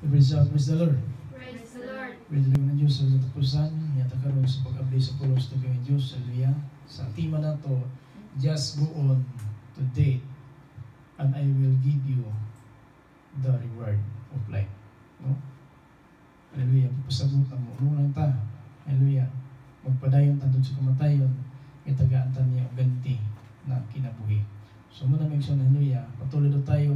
Praise the Lord. Praise the Lord. Praise the Lord ng Diyos sa katapusan. Yata karon sa pag-abli sa pulos na kami Diyos. Hallelujah. Sa tima na to, just go on to date and I will give you the reward of life. No? Hallelujah. Pasagot na mo. Unang ta. Hallelujah. Magpadayon tandod sa kamatayon. Itagaan ta niya ang ganti na kinabuhi. So muna may gusto na hallelujah. Patuloy na tayo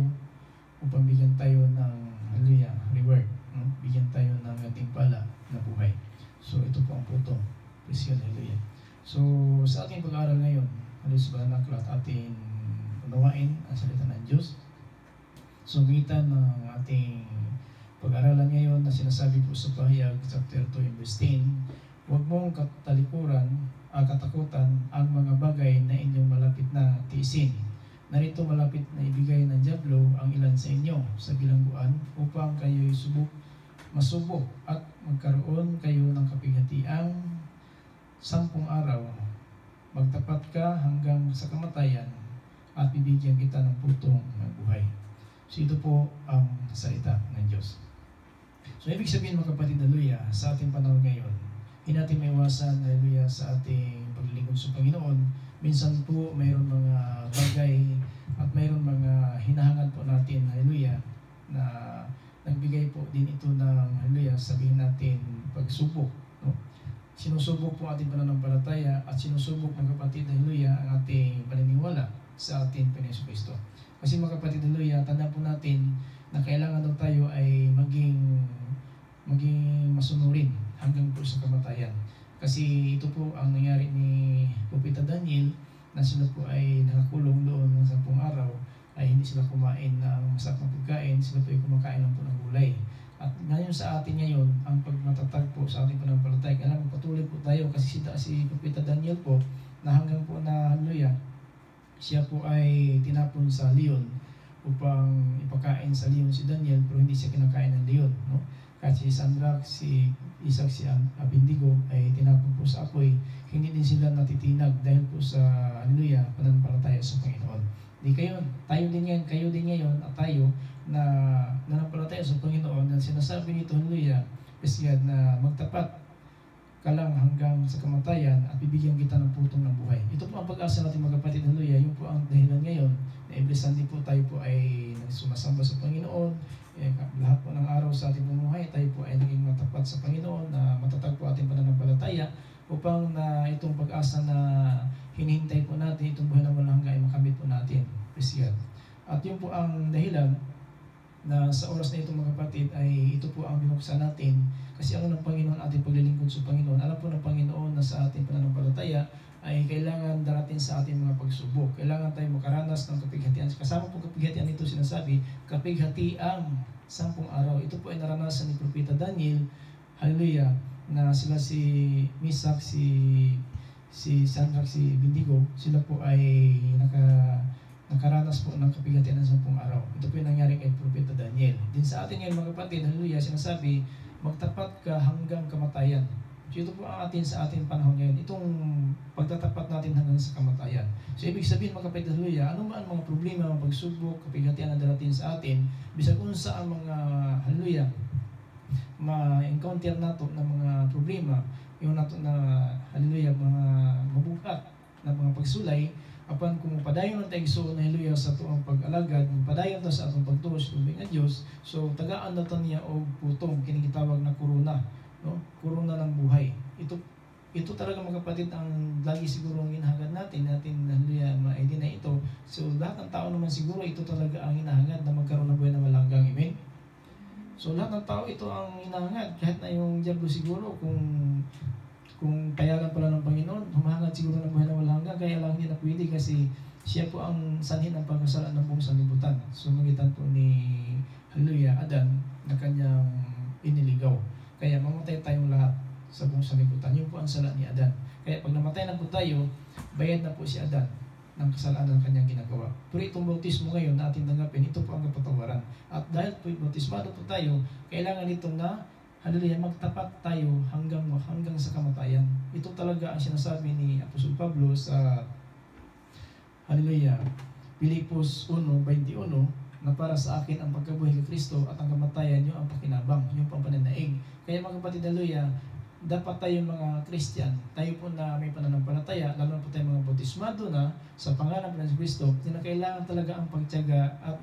upang bigyan tayo ng hallelujah, reward. No? Bigyan tayo ng ating pala na buhay. So ito po ang putong presyon, hallelujah. So sa ating pag-aaral ngayon, hallelujah, sa banal na aklat, ating unawain ang salita ng Diyos. So gitan ng ating pag-aaralan ngayon na sinasabi po sa pahayag chapter 2 verse 10, huwag mong katakutan ang mga bagay na inyong malapit na tiisin. Narito malapit na ibigay ng dyablo ang ilan sa inyo sa bilangguan upang kayo'y masubok at magkaroon kayo ng kapighatiang 10 araw. Magtapat ka hanggang sa kamatayan at bibigyan kita ng putong ng buhay. So ito po ang salita ng Diyos. So ibig sabihin mga kapatid, hallelujah, sa ating panahon ngayon, hindi natin maiwasan, hallelujah, sa ating paglilingkod sa Panginoon. Minsan po mayroon mga bagay at mayroon mga hinahangad po natin, hallelujah, na nagbigay po din ito ng, hallelujah, sabihin natin pagsubok. No? Sinusubok po ating pananampalataya at sinusubok mga kapatid, hallelujah, ang ating paniniwala sa ating Panginoon Kristo. Kasi mga kapatid, hallelujah, tandaan po natin na kailangan daw tayo ay maging masunurin hanggang po sa kamatayan. Kasi ito po ang nangyari ni Propeta Daniel na sila po ay nakakulong doon ng 10 araw ay hindi sila kumain ng masarap na pagkain, sila po ay kumakain lang po ng gulay. At ngayon sa atin ngayon, ang pagmatatag po sa ating pananampalataya, kailangan patuloy po tayo kasi si Propeta Daniel po na hanggang po na hallelujah, siya po ay tinapon sa leon upang ipakain sa leon si Daniel pero hindi siya kinakain ng leon. No? Kasi si Sandrak, si Isaac, si Abednego ay tinapon po sa apoy, hindi din sila natitinag dahil po sa hallelujah, pananampalataya sa Panginoon. Di kayo din ngayon at tayo na nanampalataya sa Panginoon na sinasabi nito, hallelujah, praise God, na magtapat ka lang hanggang sa kamatayan at bibigyan kita ng putong ng buhay. Ito po ang pag-asa natin mga kapatid, hallelujah. Yun po ang dahilan ngayon na every Sunday po tayo po ay sumasamba sa Panginoon. Lahat po ng araw sa ating pamumuhay tayo po ay naging matapat sa Panginoon, na matatag po ating pananampalataya upang na itong pag-asa na hinihintay po natin, itong buhay na walang hanggan ay makamit po natin. Praise God. At yun po ang dahilan na sa oras na ito mga kapatid ay ito po ang binuksan natin kasi ano ng Panginoon ating paglilingkod sa Panginoon. Alam po ng Panginoon na sa ating pananampalataya ay kailangan darating sa ating mga pagsubok. Kailangan tayo makaranas ng kapighatian. Kasama po kapighatian nito sinasabi, kapighatiang 10 araw. Ito po ay naranasan ni Propeta Daniel, hallelujah, na sila si Misak, si Sandrak, si Abednego, sila po ay nakaranas po ng kapighatian ng 10 araw. Ito po yung nangyari kay Propeta Daniel. Din sa atin ngayon mga kapatid, hallelujah, sinasabi, magtapat ka hanggang kamatayan. So ito po ang atin sa ating panahon ngayon, itong pagtatapat natin hanggang sa kamatayan. So ibig sabihin mga kapatid, hallelujah, ano man mga problema, mga pagsubok, kapighatian na darating sa atin, bisag unsa ang mga, hallelujah, ma-encounter nato ng mga problema, yung nato na, hallelujah, mga mabukat na mga pagsulay, apan kung padayon ang taigso na hallelujah sa tuang pag-alagad, padayon ta sa atong pagtuos kung nga Dios, so tagaan na ta niya og putong kinigitawag na korona, no? Korona ng buhay. Ito talaga mga kapatid ang lagi siguro ang hinahangad natin hallelujah, ma-ID na ito. So lahat ng tao naman siguro ito talaga ang hinahangad na magkaroon ng buhay na walang hanggan. Amen. So lahat ng tao ito ang hinahangad, kahit na yung diablo siguro kung payagan pala ng Panginoon, humahangad siguro ng buhay na walang hanggan, kaya lang hindi na pwede kasi siya po ang sanhin ng pagkasalaan ng buong sanlibutan. So magitan po ni hallelujah, Adan na kanyang iniligaw. Kaya mamatay tayong lahat sa buong sanlibutan. Yun po ang sala ni Adan. Kaya pag namatay na po tayo, bayad na po si Adan ng kasalanan ng kanyang ginagawa. Pero itong bautismo ngayon na ating tanggapin, ito po ang kapatawaran. At dahil po bautismado po tayo, kailangan itong na hallelujah, magtapat tayo hanggang sa kamatayan. Ito talaga ang sinasabi ni Apostol Pablo sa hallelujah, Pilipos 1:21, na para sa akin ang pagkabuhay kay Kristo at ang kamatayan yung ang pakinabang, yung pampananaig. Kaya mga kapatid, haleluya, dapat tayo mga Christian, tayo po na may pananampalataya, lalo na po tayo mga bautismado na sa pangalan ng Kristo, kailangan talaga ang pagtiyaga at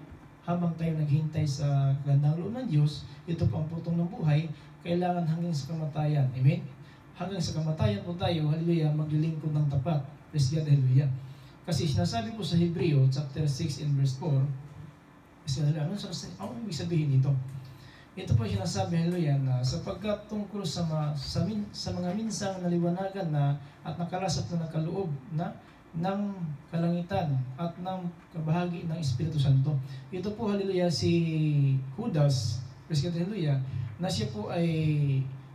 habang tayo naghintay sa gandang loob ng Diyos, ito po ang putong ng buhay, kailangan hanggang sa kamatayan. Amen? Hanggang sa kamatayan po tayo, haleluya, maglilingkod ng tapat. Praise God, haleluya. Kasi sinasabi po sa Hebreo, chapter 6 and verse 4, kasi haleluya, ano ibig sabihin dito? Ito po sinasabi, haleluya, na sapagkat tungkol sa mga minsang naliwanagan na at nakalasap na nakaloob na ng kalangitan at ng kabahagi ng Espiritu Santo. Ito po, haleluya, si Judas, praise God, haleluya, na siya po ay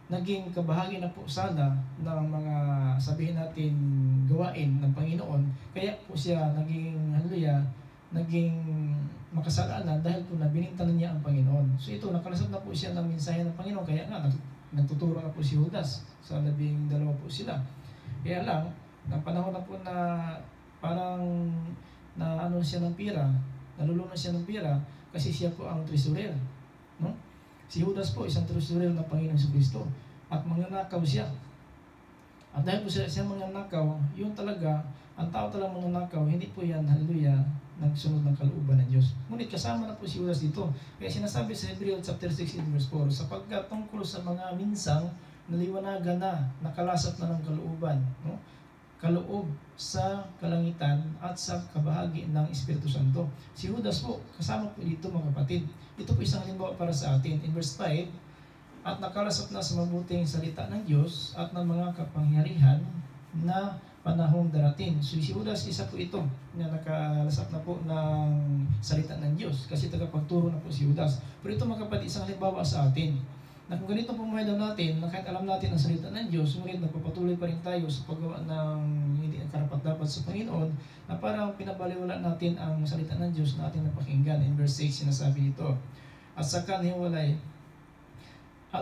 naging kabahagi na po sana ng mga, sabihin natin, gawain ng Panginoon. Kaya po siya naging, haleluya, naging makasalanan dahil po nabinintan niya ang Panginoon. So ito, nakalasap na po siya ng mensahe ng Panginoon, kaya nga nagtuturo na po si Judas sa 12 po sila. Kaya lang, ng panahon na po na parang na ano siya ng pira, nalulunan siya ng pira kasi siya po ang treasurer, no? Si Judas po isang treasurer ng Panginoon Kristo at mangnanakaw siya. At dahil po siya mangnanakaw, yun talaga, ang tao talagang mangnanakaw, hindi po yan, haleluya, nagsunod ng kalooban ng Diyos. Ngunit kasama na po si Judas dito. Kaya sinasabi sa Hebreo chapter 6 verse 4, sapagkat tungkol sa mga minsang naliwanagan na, nakalasap na ng kalooban, no? Kaloob sa kalangitan at sa kabahagi ng Espiritu Santo. Si Judas po, kasama po dito mga kapatid. Ito po isang halimbawa para sa atin. In verse 5, at nakalasap na sa mabuting salita ng Diyos at ng mga kapangyarihan na panahong darating. So si Judas, isa po ito na nakalasap na po ng salita ng Diyos kasi tagapagturo na po si Judas. Pero ito mga kapatid, isang halimbawa sa atin na kung ganito po mga daw natin, na kahit alam natin ang salita ng Diyos, ngunit nagpapatuloy pa rin tayo sa paggawa ng hindi karapat-dapat sa Panginoon, na parang pinabaliwala natin ang salita ng Diyos na ating napakinggan. In verse 6, sinasabi dito, at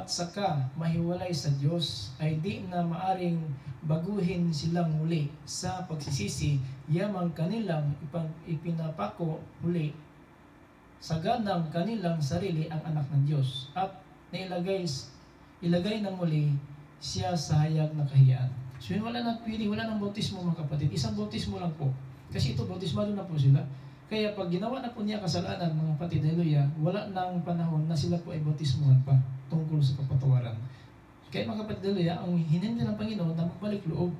saka mahiwalay sa Diyos ay di na maaring baguhin silang muli sa pagsisisi, yamang kanilang ipinapako muli sa ganang kanilang sarili ang anak ng Diyos at na ilagay na muli siya sa hayag na kahiyaan. So yun, wala nang pili, wala nang bautismo mga kapatid. Isang bautismo lang po. Kasi ito, bautismado na po sila. Kaya pag ginawa na po niya kasalanan, mga kapatid, haleluya, wala nang panahon na sila po ay bautismuhan pa tungkol sa kapatawaran. Kaya mga kapatid, haleluya, ang hinindi ng Panginoon na magbalik loob.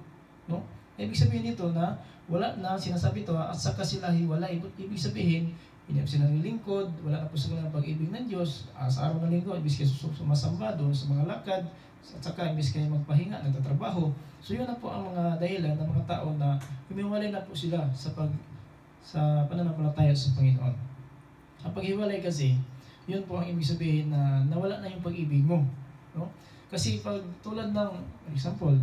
No? Ibig sabihin nito na wala na, sinasabi ito, at saka sila hiwalay. Ibig sabihin, hindi po sila nilingkod, wala na po sila ng pag-ibig ng Diyos. Sa araw ng linggo, ibig kayo sumasamba doon sa mga lakad, at saka ibig kayo magpahinga, nagtatrabaho. So yun na po ang mga dahilan ng mga tao na humiwalay na po sila sa pananampalataya sa Panginoon. Ang paghiwalay kasi, yun po ang ibig sabihin na nawala na yung pag-ibig mo. No? Kasi pag tulad ng, for example,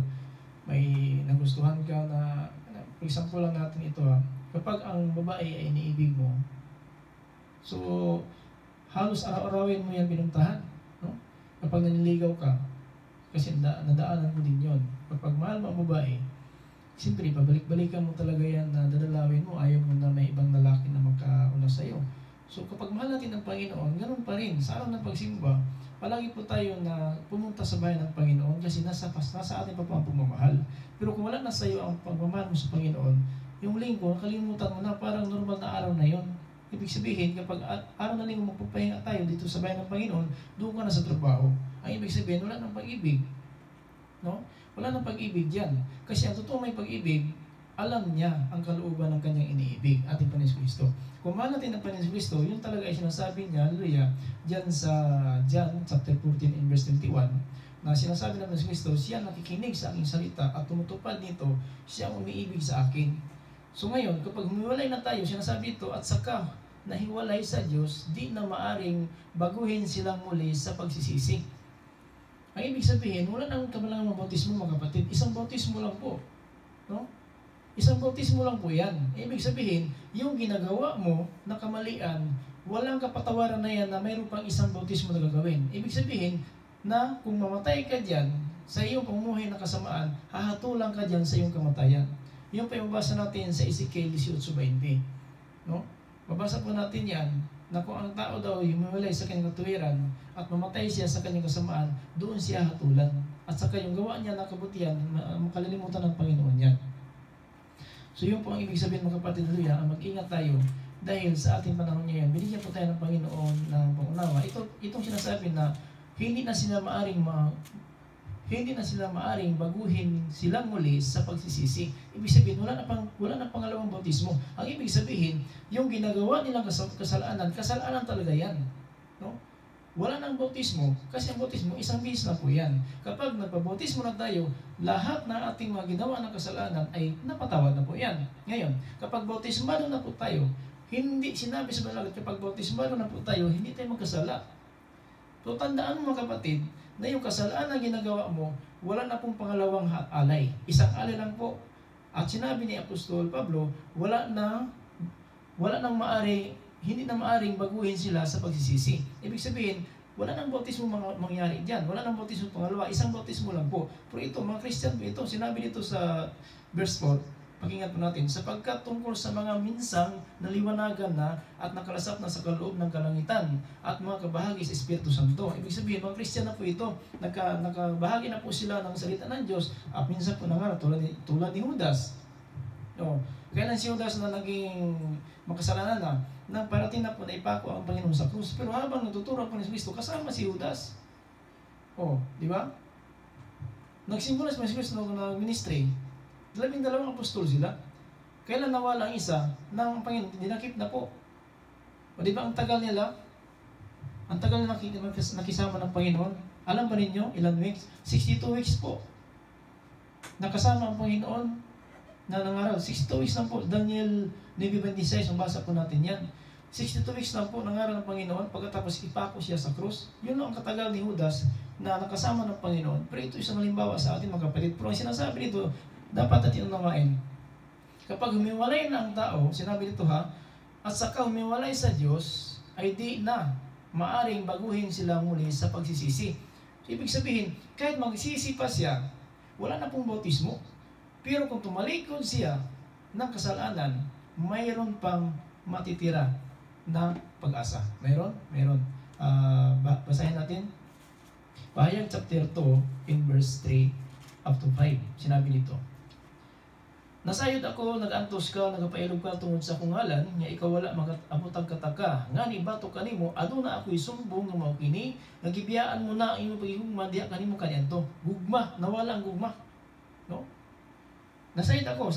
may nagustuhan ka na, for example lang natin ito kapag ang babae ay iniibig mo, so, halos araw-arawin mo yan pinuntahan. No? Kapag naniligaw ka, kasi nadaanan mo din yon. Kapag mahal mo ang babae, siyempre, pabalik-balikan mo talaga yan na dadalawin mo. Ayaw mo na may ibang lalaki na magkauna sa'yo. So, kapag mahal natin ang Panginoon, ganun pa rin. Sa araw ng pagsimba, palagi po tayo na pumunta sa bahay ng Panginoon kasi nasa atin pa po ang pagmamahal. Pero kung wala na sa iyo ang pagmamahal mo sa Panginoon, yung linggo, nakalimutan mo na parang normal na araw na yon. Ibig sabihin, kapag araw na linggo magpapahinga tayo dito sa bayan ng Panginoon, doon ka na sa trabaho. Ang ibig sabihin, wala nang pag-ibig. No? Wala nang pag-ibig dyan. Kasi ang totoo may pag-ibig, alam niya ang kalooban ng kanyang iniibig, ating Panginoon Kristo. Kung mahal natin ang Panginoon Kristo, yun talaga ay sinasabi niya, hallelujah, dyan sa John chapter 14 and verse 21, na sinasabi ng Panginoon Kristo, siya nakikinig sa aking salita at tumutupad nito, siya ang umiibig sa akin. So ngayon, kapag humiwalay na tayo, sinasabi ito, at saka nahiwalay sa Diyos, di na maaring baguhin silang muli sa pagsisisi. Ang ibig sabihin, wala nang kamalangan ng bautismo mga kapatid. Isang bautismo lang po. No? Isang bautismo lang po yan. Ibig sabihin, yung ginagawa mo na kamalian, walang kapatawaran na yan na mayroon pang isang bautismo na gagawin. Ibig sabihin, na kung mamatay ka dyan, sa iyong pamumuhay na kasamaan, hahatulang ka dyan sa iyong kamatayan. Yung pa yung mabasa natin sa Ezekiel 18:20. No? Mabasa po natin yan na kung ang tao daw humiwalay sa kanyang katuwiran at mamatay siya sa kanyang kasamaan, doon siya hatulan. At saka yung gawa niya na kabutihan, makalilimutan ng Panginoon yan. So yun po ang ibig sabihin mga kapatid, hallelujah, mag-ingat tayo dahil sa ating panahon ngayon, binigyan po tayo ng Panginoon ng pangunawa. Itong sinasabi na hindi na sila maaring baguhin silang muli sa pagsisisi. Ibig sabihin, wala na pangalawang bautismo. Ang ibig sabihin, yung ginagawa nilang kasalanan talaga yan. No? Wala nang bautismo, kasi ang bautismo, isang bihis na po yan. Kapag nagpabautismo na tayo, lahat ng ating mga ginawa ng kasalanan ay napatawad na po yan. Ngayon, kapag bautismado na po tayo, hindi sinabi sa Balagat, kapag bautismado na po tayo, hindi tayo magkasala. So, tandaan mo mga kapatid, na yung kasalanan na ginagawa mo, wala na pong pangalawang alay. Isang alay lang po. At sinabi ni Apostol Pablo, hindi na maaring baguhin sila sa pagsisisi. Ibig sabihin, wala nang bautismo mangyari dyan. Wala nang bautismo pangalawa. Isang bautismo lang po. Pero ito, mga Christian po ito, sinabi dito sa verse 4, pakinggan po natin, sapagkat tungkol sa mga minsang naliwanagan na at nakalasap na sa kaloob ng kalangitan at mga kabahagi sa Espiritu Santo. Ibig sabihin, mga Christian na po ito, nakabahagi na po sila ng salita ng Diyos at minsan po nangarap tulad ni Judas. No. Kailan si Judas na naging makasalanan na, nang parating na po na ipako ang Panginoon sa krus. Pero habang nagtuturo po ni Kristo, kasama si Judas. Di ba? Nagsimula si Kristo na ministry. 12 apostol sila. Kailan nawala ang isa, nang Panginoon, dinakip na po. Di ba ang tagal nila? Ang tagal nila nakisama ng Panginoon. Alam ba ninyo, ilan weeks? 62 weeks po. Nakasama ang Panginoon na nangaral. 62 weeks lang po. Daniel 9:26, mabasa po natin yan. 62 weeks lang po nangaral ng Panginoon pagkatapos ipako siya sa krus. Yun ang katagal ni Judas na nakasama ng Panginoon. Pero ito isang halimbawa sa ating mga kapatid. Pero ang sinasabi nito, dapat natin unawain. Kapag humiwalay na ang tao, sinabi dito at saka humiwalay sa Diyos, ay di na maaring baguhin sila muli sa pagsisisi. So, ibig sabihin, kahit magsisi pa siya, wala na pong bautismo. Pero kung tumalikod siya ng kasalanan, mayroon pang matitira na pag-asa. Mayroon? Basahin natin. Pahayag chapter 2 in verse 3 up to 5. Sinabi nito, nasayod ako, nag-antos ka, nagapailog ka tungod sa kungalan, nga ikaw wala mag-amutag kataka. Nga ni bato kanimo, aduna ako'y sumbong ng maukini, nagibiyaan mo na ang iyong pagigugma, diya kanimo kanyanto. Gugma, nawala ang gugma. No? Nasayod ako,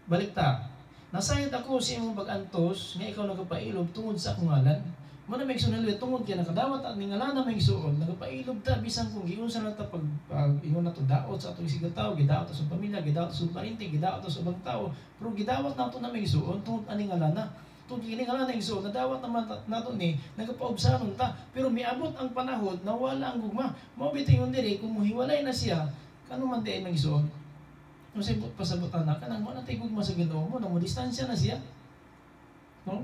balikta. Nasayod ako sa imong pag-antos, nga ikaw nagapailog tungod sa kungalan. Muna may igsoon na tungod kaya nakadawat at ningala na may igsoon, nagapailog ta, bisan kung giunsa na ta pag ingon na to daot sa atong sigataw, gidaot ta sa pamilya, gidaot sa parinting, gidaot ta sa ubang tao, pero gidawat na to na may igsoon, tungod aningala na. Tungod kiningala na igsoon, nadawat naman nato ni, nagapaubsanon ta, pero miabot ang panahon na wala ang gugma. Mao bitingon diri kung muhiwalay na siya, kano man di may igsoon. Kung sa pasabutan na, kanang mo na tayo gugma sa Ginoo mo, nang mo distansya na siya. No?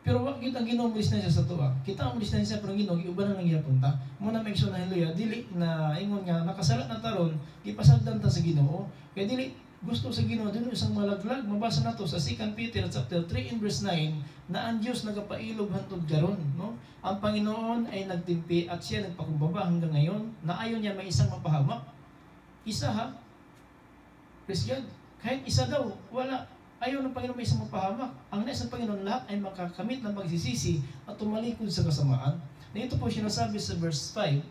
Pero wag kita Ginoo mo distansya sa tuwa. Kita mo distansya pero Ginoo giuban na lang gipunta. Muna make sure na haleluya dili na ingon nga nakasalat na taron, gipasagdan ta sa Ginoo. Kaya dili gusto sa Ginoo dinho isang malaglag. Mabasa nato sa 2 Peter chapter 3 in verse 9 na ang Dios nagapailog hantod karon, no? Ang Panginoon ay nagtimpi at siya nagpakumbaba hanggang ngayon na ayon niya may isang mapahamak. Isa Praise God. Kahit isa daw, wala. Ayaw ng Panginoon may isang mapahamak. Ang nais ng Panginoon lahat ay makakamit ng pagsisisi at tumalikod sa kasamaan. Na ito po sinasabi sa verse 5.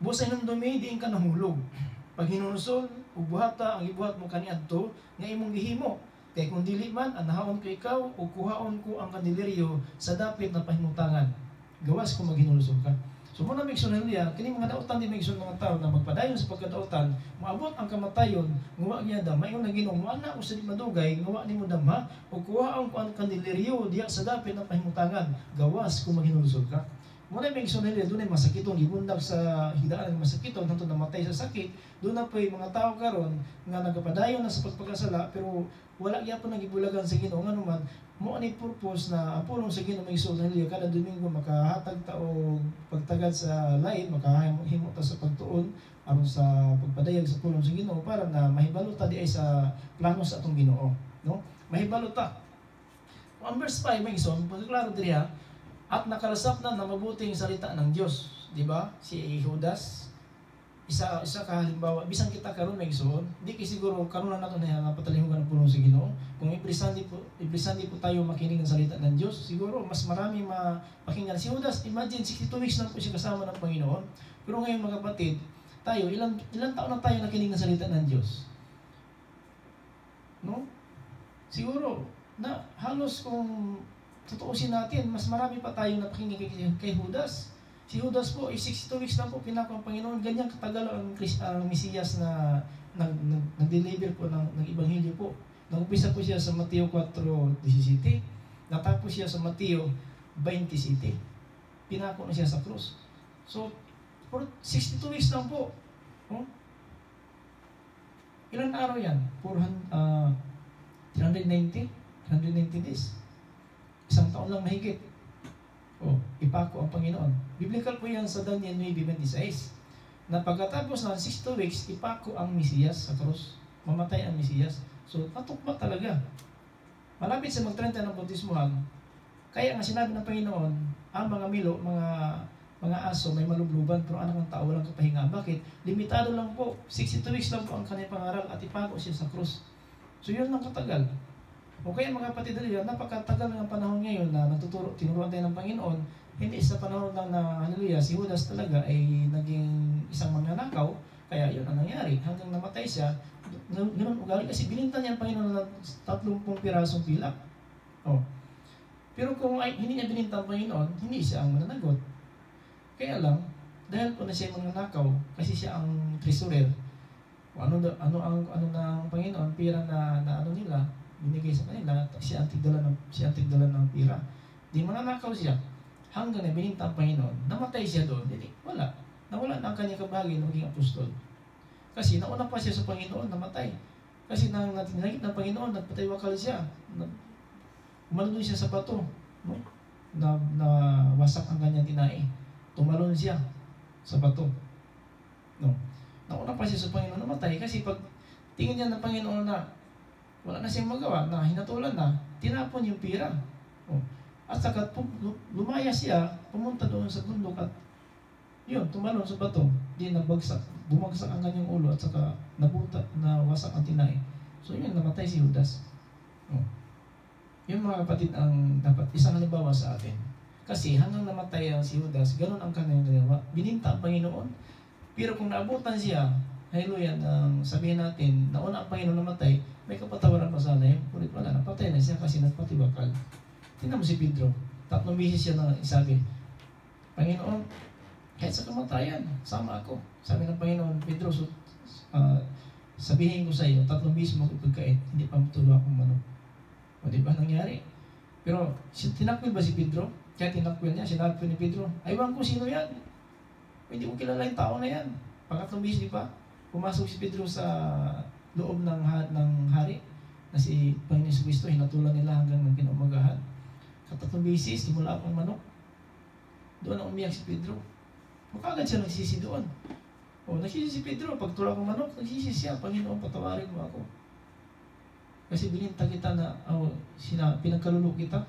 Busay ng dumi, diin ka nahulog. Pag hinunusol, ubuhata, ang ibuhat mo kaniadto, nga imong gihimo. Kaya kung dili man, anahaon ko ikaw, o kuhaon ko ang kandileryo sa dapit na pahimutangan. Gawas kung maghinunusol ka. So muna may igsoon niya, kini mga daotan di may igsoon mga tao na magpadayon sa pagkadaotan, maabot ang kamatayon, nguwa niya da, mayon na Ginoo, ana ko sa di madugay, nguwa nimo damha, o kuhaon ko ang kandileryo diya sa dapit ng pahimutangan, gawas kung maghinunusol ka. Muna may igsoon niya, doon ay masakitong gibundag sa hidaan ng masakitong, hantod namatay sa sakit, doon na po yung mga tao karon nga nagapadayon na sa pagpagkasala, pero wala gyapon nagibulagan sa Ginoo nga naman. Mo ani purpose na ang pulong sa Ginoo may igsoon niya kada Domingo makahatag ta og pagtagad sa lain, makahimo ta sa pagtuon aron sa pagpadayag sa pulong sa Ginoo para na mahibalo ta di ay sa plano sa atong Ginoo, no? Mahibalo ta. Ang verse 5 may igsoon, pagklaro diri At nakalasap na mabuting salita ng Diyos. Di ba? Si Judas, isa ka halimbawa, bisan kita karon may igsoon, di kay siguro karon na nato na patalihugan ng puno sa Ginoo. Kung ibrisandi po tayo makinig ng salita ng Diyos, siguro mas marami mapakinggan. Si Judas, imagine 62 weeks lang po siya kasama ng Panginoon. Pero ngayon mga kapatid, tayo, ilang taon na tayo nakinig ng salita ng Diyos? No? Siguro, na halos kung tutuusin natin, mas marami pa tayo napakinig kay Judas. Si Judas po, 62 weeks lang po pinako ang Panginoon. Ganyan katagal ang Mesiyas na nag-deliver po ng Ebanghelyo po. Nag-umpisa po siya sa Mateo 4:17. Natapos siya sa Mateo 27. Pinako na siya sa krus. So, for 62 weeks lang po. Oh? Ilan araw yan? 390 days. Isang taon lang mahigit. Ipako ang Panginoon. Biblical po yan sa Daniel 9:26. Na pagkatapos ng 62 weeks, ipako ang Mesiyas sa krus. Mamatay ang Mesiyas. So, patukma talaga. Malapit sa mag-30 ng bautismuhan, kaya nga sinabi ng Panginoon, ang mga milo, mga aso, may malubluban, pero anak ng tao walang kapahinga. Bakit? Limitado lang po. 62 weeks lang po ang kanyang pangaral at ipako siya sa krus. So, yun lang katagal. O kaya mga kapatid, napakatagal ng panahon ngayon na tinuruan tayo ng Panginoon, hindi sa panahon lang na, hallelujah, si Judas talaga ay naging isang magnanakaw, kaya yun ang nangyari. Hanggang namatay siya, ganoon ugali, kasi bininta niya ang Panginoon ng 30 pirasong pilak. Pero kung hindi niya bininta ang Panginoon, hindi siya ang mananagot. Kaya lang, dahil po na siya magnanakaw, kasi siya ang treasurer, ano ng Panginoon, pira na ano nila, binigay sa kanila, siya ang tigdala ng pira. Di mananakaw siya. Hanggang na bininta ang Panginoon, namatay siya doon. Hindi, wala. Nawala na ang kanyang kabahagi ng maging apostol. Kasi nauna pa siya sa Panginoon, namatay. Kasi nang natinagit ng Panginoon, nagpataywakal siya. Umalun siya sa bato. No? Na wasak ang kanyang tinai. Tumalon siya sa bato. No? Nauna pa siya sa Panginoon, namatay. Kasi pag tingin niya ng Panginoon na wala na siyang magawa, na hinatulan na, tinapon yung pira. At saka lumaya siya, pumunta doon sa bundok at yun, tumalon sa bato. Di bumagsak ang kanyang ulo at saka nawasak ang tinay. So yun, namatay si Judas. Yung mga kapatid ang dapat isang halimbawa sa atin. Kasi hanggang namatay ang si Judas, ganun ang kanyang ginawa. Bininta ang Panginoon. Pero kung naabutan siya, hallelujah, sabihin natin, nauna ang Panginoon namatay, may kapatawaran pa sana yun. Kulit wala, napatay na siya kasi nagpatiwakal. Tingnan mo si Pedro. 3 beses siya na isabi, Panginoon, kahit sa kamatayan, sama ako. Sabi ng Panginoon, Pedro, sabihin ko sa iyo, 3 beses mo ipagkait, hindi pa matulo akong manok. O di ba nangyari? Pero tinakwil ba si Pedro? Kaya tinakwil niya, sinabi po ni Pedro, aywan ko sino yan. Hindi ko kilala yung tao na yan. Pangatlong beses, di ba? Pumasok si Pedro sa loob ng hari na si Panginoon Kristo, hinatulan nila hanggang ng kinaumagahan. 3 beses, simula akong manok. Doon na umiyak si Pedro. Kagad siya nagsisi doon. Nagsisi si Pedro, pag tula akong manok, nagsisi siya, Panginoon, patawarin mo ako. Kasi bininta kita na, pinagkalulok kita.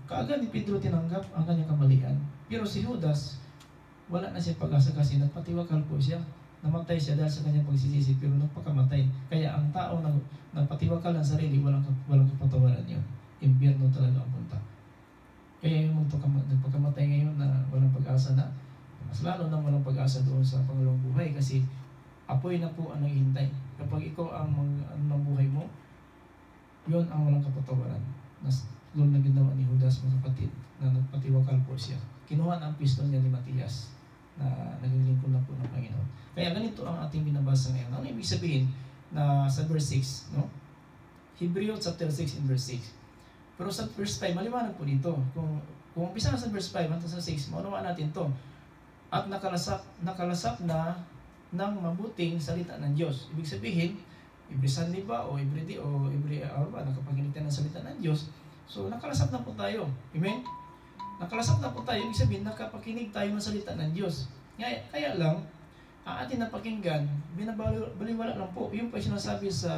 Kaagad ni Pedro tinanggap ang kanyang kamalian. Pero si Judas, wala na siya pag-asa kasi nagpatiwakal po siya. Namatay siya dahil sa kanyang pagsisisi, pero nagpakamatay. Kaya ang tao nagpatiwakal ng sarili, walang kapatawaran yun. Impyerno talaga ang punta. Kaya yung nagpakamatay ngayon na walang pag-asa na, mas lalo na walang pag-asa doon sa pangalawang buhay kasi apoy na po ang naghihintay. Kapag ikaw ang ng buhay mo, yun ang walang kapatawaran. Doon na ginawa ni Judas, mga kapatid, na nagpatiwakal po siya. Kinuha na ang pistol niya ni Matias na naging lingkod na po ng Panginoon. Kaya ganito ang ating binabasa ngayon. Ano ibig sabihin na sa verse 6, no? Hebrews chapter 6 and verse 6. Pero sa verse 5, maliwanag po dito. Kung umpisa na sa verse 5 hanggang sa 6, maunawaan natin to. At nakalasap na ng mabuting salita ng Diyos. Ibig sabihin, every Sunday ba o every day o every hour ba nakapakinig tayo ng salita ng Diyos. So nakalasap na po tayo. Amen? Nakalasap na po tayo. Ibig sabihin, nakapakinig tayo ng salita ng Diyos. Kaya lang, ang ating napakinggan, binabaliwala lang po. Yung pa sinasabi sa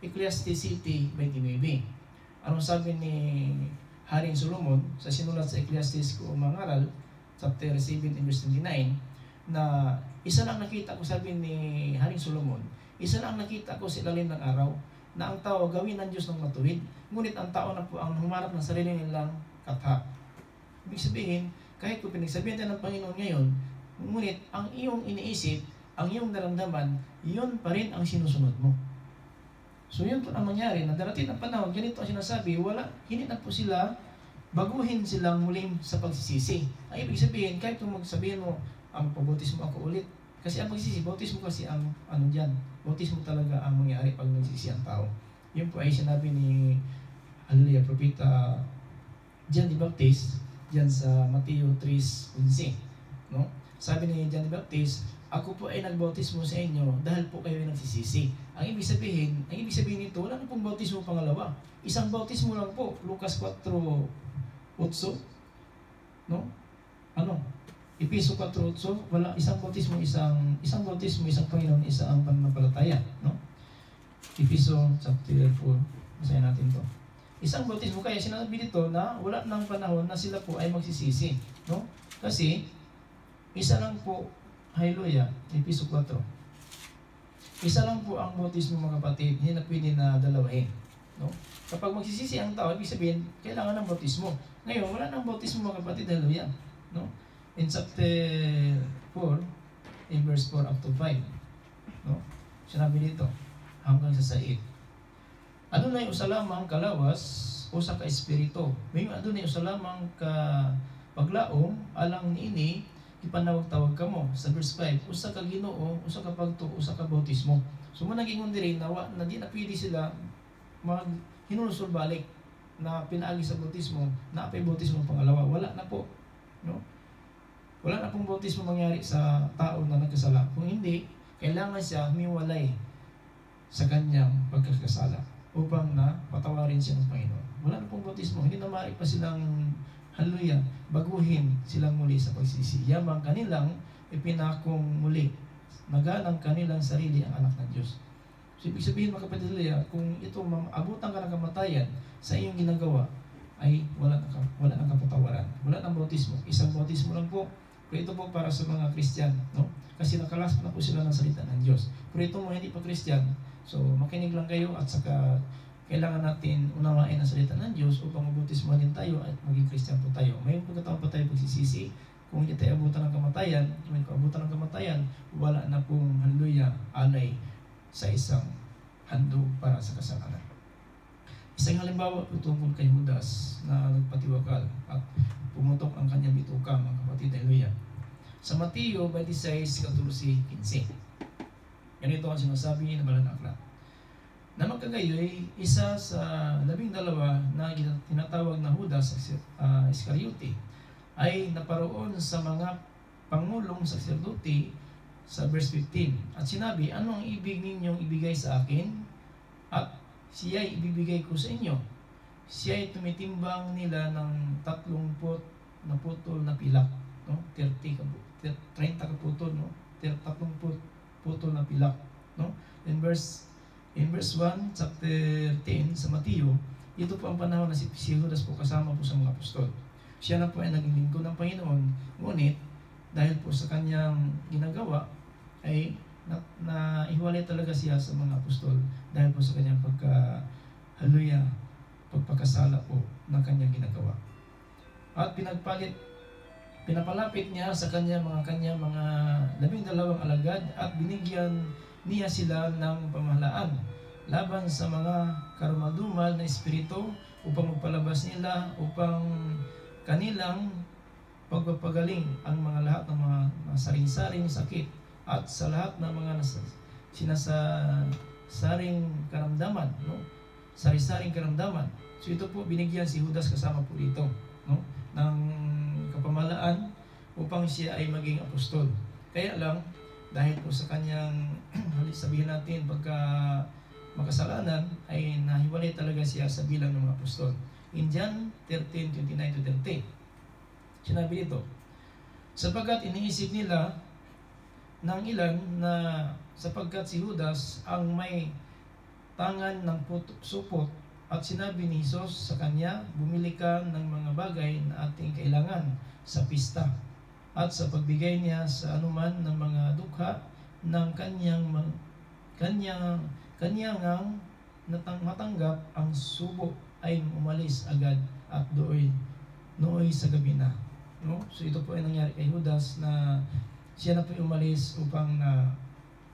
Ecclesiastes 20:9. Anong sabi ni Haring Solomon sa sinulat sa Ecclesiastes kung mangaral, chapter 7 verse 29, na isa lang nakita ko, sabi ni Haring Solomon, isa lang nakita ko sa ilalim ng araw, na ang tao gawin ng Diyos ng matuwid, ngunit ang tao na po ang humarap ng sarili nilang katha. Ibig sabihin, kahit kung pinagsabihan tayo ng Panginoon ngayon, ngunit ang iyong iniisip, ang iyong naramdaman, yun pa rin ang sinusunod mo. So yun po ang mangyari, na darating ang panahon, ganito ang sinasabi, hindi na po sila, baguhin silang muling sa pagsisisi. Ang ibig sabihin, kahit kung magsabihin mo, ang pabautismo ako ulit, kasi ang pagsisisi, bautismo kasi ang ano dyan, bautismo talaga ang mangyari pag nagsisi ang tao. Yun po ay sinabi ni, hallelujah, Propeta John the Baptist, dyan sa Mateo 3:11, no? Sabi ni John the Baptist, ako po ay nagbautismo sa inyo dahil po kayo ay nagsisisi. Ang ibig sabihin nito, wala na pong bautismo pangalawa. Isang bautismo lang po, Lucas 4:8, no? Episo 4:8, wala isang bautismo, isang Panginoon, isa ang pananampalataya, no? Episo chapter 4, basahin natin to. Isang bautismo, kaya sinabi dito na wala nang panahon na sila po ay magsisisi, no? Kasi isa lang po, hallelujah, Episo 4. Isa lang po ang bautismo, mga kapatid, hindi na pwede na dalawahin, no? Kapag magsisisi ang tao, ibig sabihin kailangan ng bautismo. Ngayon, wala nang bautismo, mga kapatid, hallelujah, no? In chapter 4, in verse 4 up to 5, no? Sinabi dito, hanggang sa 8. Adunay usa lamang kalawas, usa ka espiritu. May adunay usa lamang ka paglaom, alang niini ipanawag-tawag kamo. Sa verse 5, usa ka Ginoo, usa ka pagtuo, usa ka bautismo. So managing diri na di na pwede sila hinulusol balik na pinaagi sa bautismo, na apay bautismo pangalawa. Wala na po, no? Wala na pong bautismo mangyari sa tao na nagkasala. Kung hindi, kailangan siya humiwalay sa kanyang pagkakasala upang na patawarin siya ng Panginoon. Wala na pong bautismo. Hindi na maaari pa silang, hallelujah, baguhin silang muli sa pagsisi. Yamang kanilang ipinakong muli. Nagalang kanilang sarili ang anak ng Diyos. So, ibig sabihin, mga kapatid, kung ito abutan ka ng kamatayan sa iyong ginagawa, ay wala nang kapatawaran. Wala nang bautismo. Isang bautismo lang po. Pero ito po para sa mga Christian, no? Kasi nakalasp na po sila ng salita ng Diyos. Pero ito mga hindi pa Christian, so makinig lang kayo at saka kailangan natin unawain ang salita ng Diyos upang mabautismo din tayo at maging Christian po tayo. May pagkataon pa tayo pagsisisi. Kung hindi tayo abutan ng kamatayan, wala na pong, hallelujah, alay sa isang handog para sa kasalanan. Isang halimbawa po tungkol kay Judas na nagpatiwakal at pumutok ang kanyang bituka, mga kapatid, hallelujah. Sa Mateo 26:14-15, ganito ang sinasabi ng Banal na Aklat. Na magkagayoy, isa sa 12 na tinatawag na Judas Iscariote ay naparoon sa mga pangulong saserdote sa verse 15. At sinabi, ano ang ibig ninyong ibigay sa akin? At siya'y ibibigay ko sa inyo. Siya'y tumitimbang nila ng 30 na putol na pilak, no? 30 ka putol, no? 30 putol na pilak, no? In verse 1, chapter 10 sa Mateo, ito po ang panahon na si Judas po kasama po sa mga apostol. Siya na po ay naging lingkod ng Panginoon, ngunit dahil po sa kanyang ginagawa ay ihiwalay talaga siya sa mga apostol dahil po sa kanyang pagpakasala po ng kanyang ginagawa. At pinapalapit niya sa kanyang mga 12 alagad at binigyan niya sila ng pamahalaan laban sa mga karumaldumal na espiritu upang magpalabas nila upang kanilang pagpapagaling ang mga lahat ng mga saring-saring sakit at sa lahat ng mga sinasaring karamdaman, no? Sari-saring karamdaman. So ito po binigyan si Judas kasama po dito, no? Ng kapamahalaan upang siya ay maging apostol. Kaya lang dahil po sa kanyang sabihin natin pagka makasalanan ay nahiwalay talaga siya sa bilang ng mga apostol. In John 13:29-30, sinabi dito, sapagkat iniisip nila ng ilan na sapagkat si Judas ang may tangan ng supot At sinabi ni Jesus sa kanya, bumili ka ng mga bagay na ating kailangan sa pista at sa pagbigay niya sa anuman ng mga dukha ng kanyang matanggap ang subo ay umalis agad at nooy sa gabi na. No? So ito po ay nangyari kay Judas na siya na po umalis upang na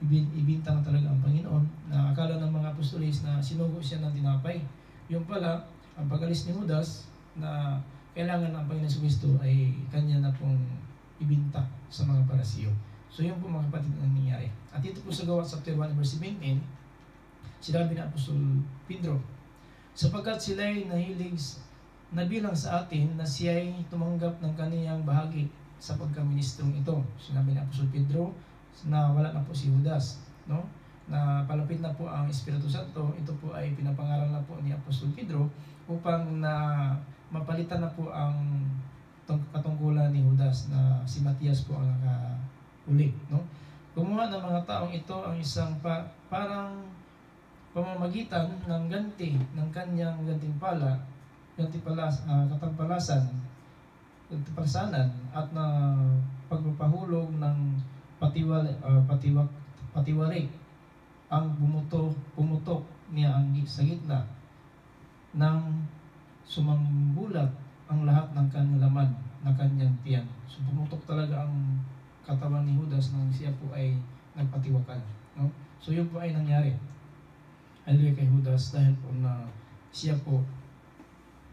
ibinta na talaga ang Panginoon, na akala ng mga apostolis na sinugo siya ng tinapay. Yung pala, ang pag-alis ni Judas na kailangan ng Panginoon Kristo ay kanya na pong ibinta sa mga parasiyo. So yun po mga kapatid ang nangyayari. At ito po sa Gawa chapter 1 verse 17, sinabi ng Apostol Pedro, sapagkat sila'y nabilang sa atin na siya'y tumanggap ng kaniyang bahagi sa pagkaministrong ito. Sinabi ng Apostol Pedro na wala na po si Judas, no? Na palapit na po ang Espiritu Santo. Ito po ay pinapangaral na po ni Apostol Pedro upang na mapalitan na po ang katungkulan ni Judas na si Matias po ang nakahuli, no? Gumawa ng mga taong ito ang isang parang pamamagitan ng ganti ng kanyang katampalasanan at na pagpapahulog ng patiwarik ang pumutok niya sa gitna ng sumambulat ang lahat ng kanyang laman na kanyang tiyan. So pumutok talaga ang katawan ni Judas nang siya po ay nagpatiwakal, no? So yun po ay nangyari kay Judas dahil po na siya po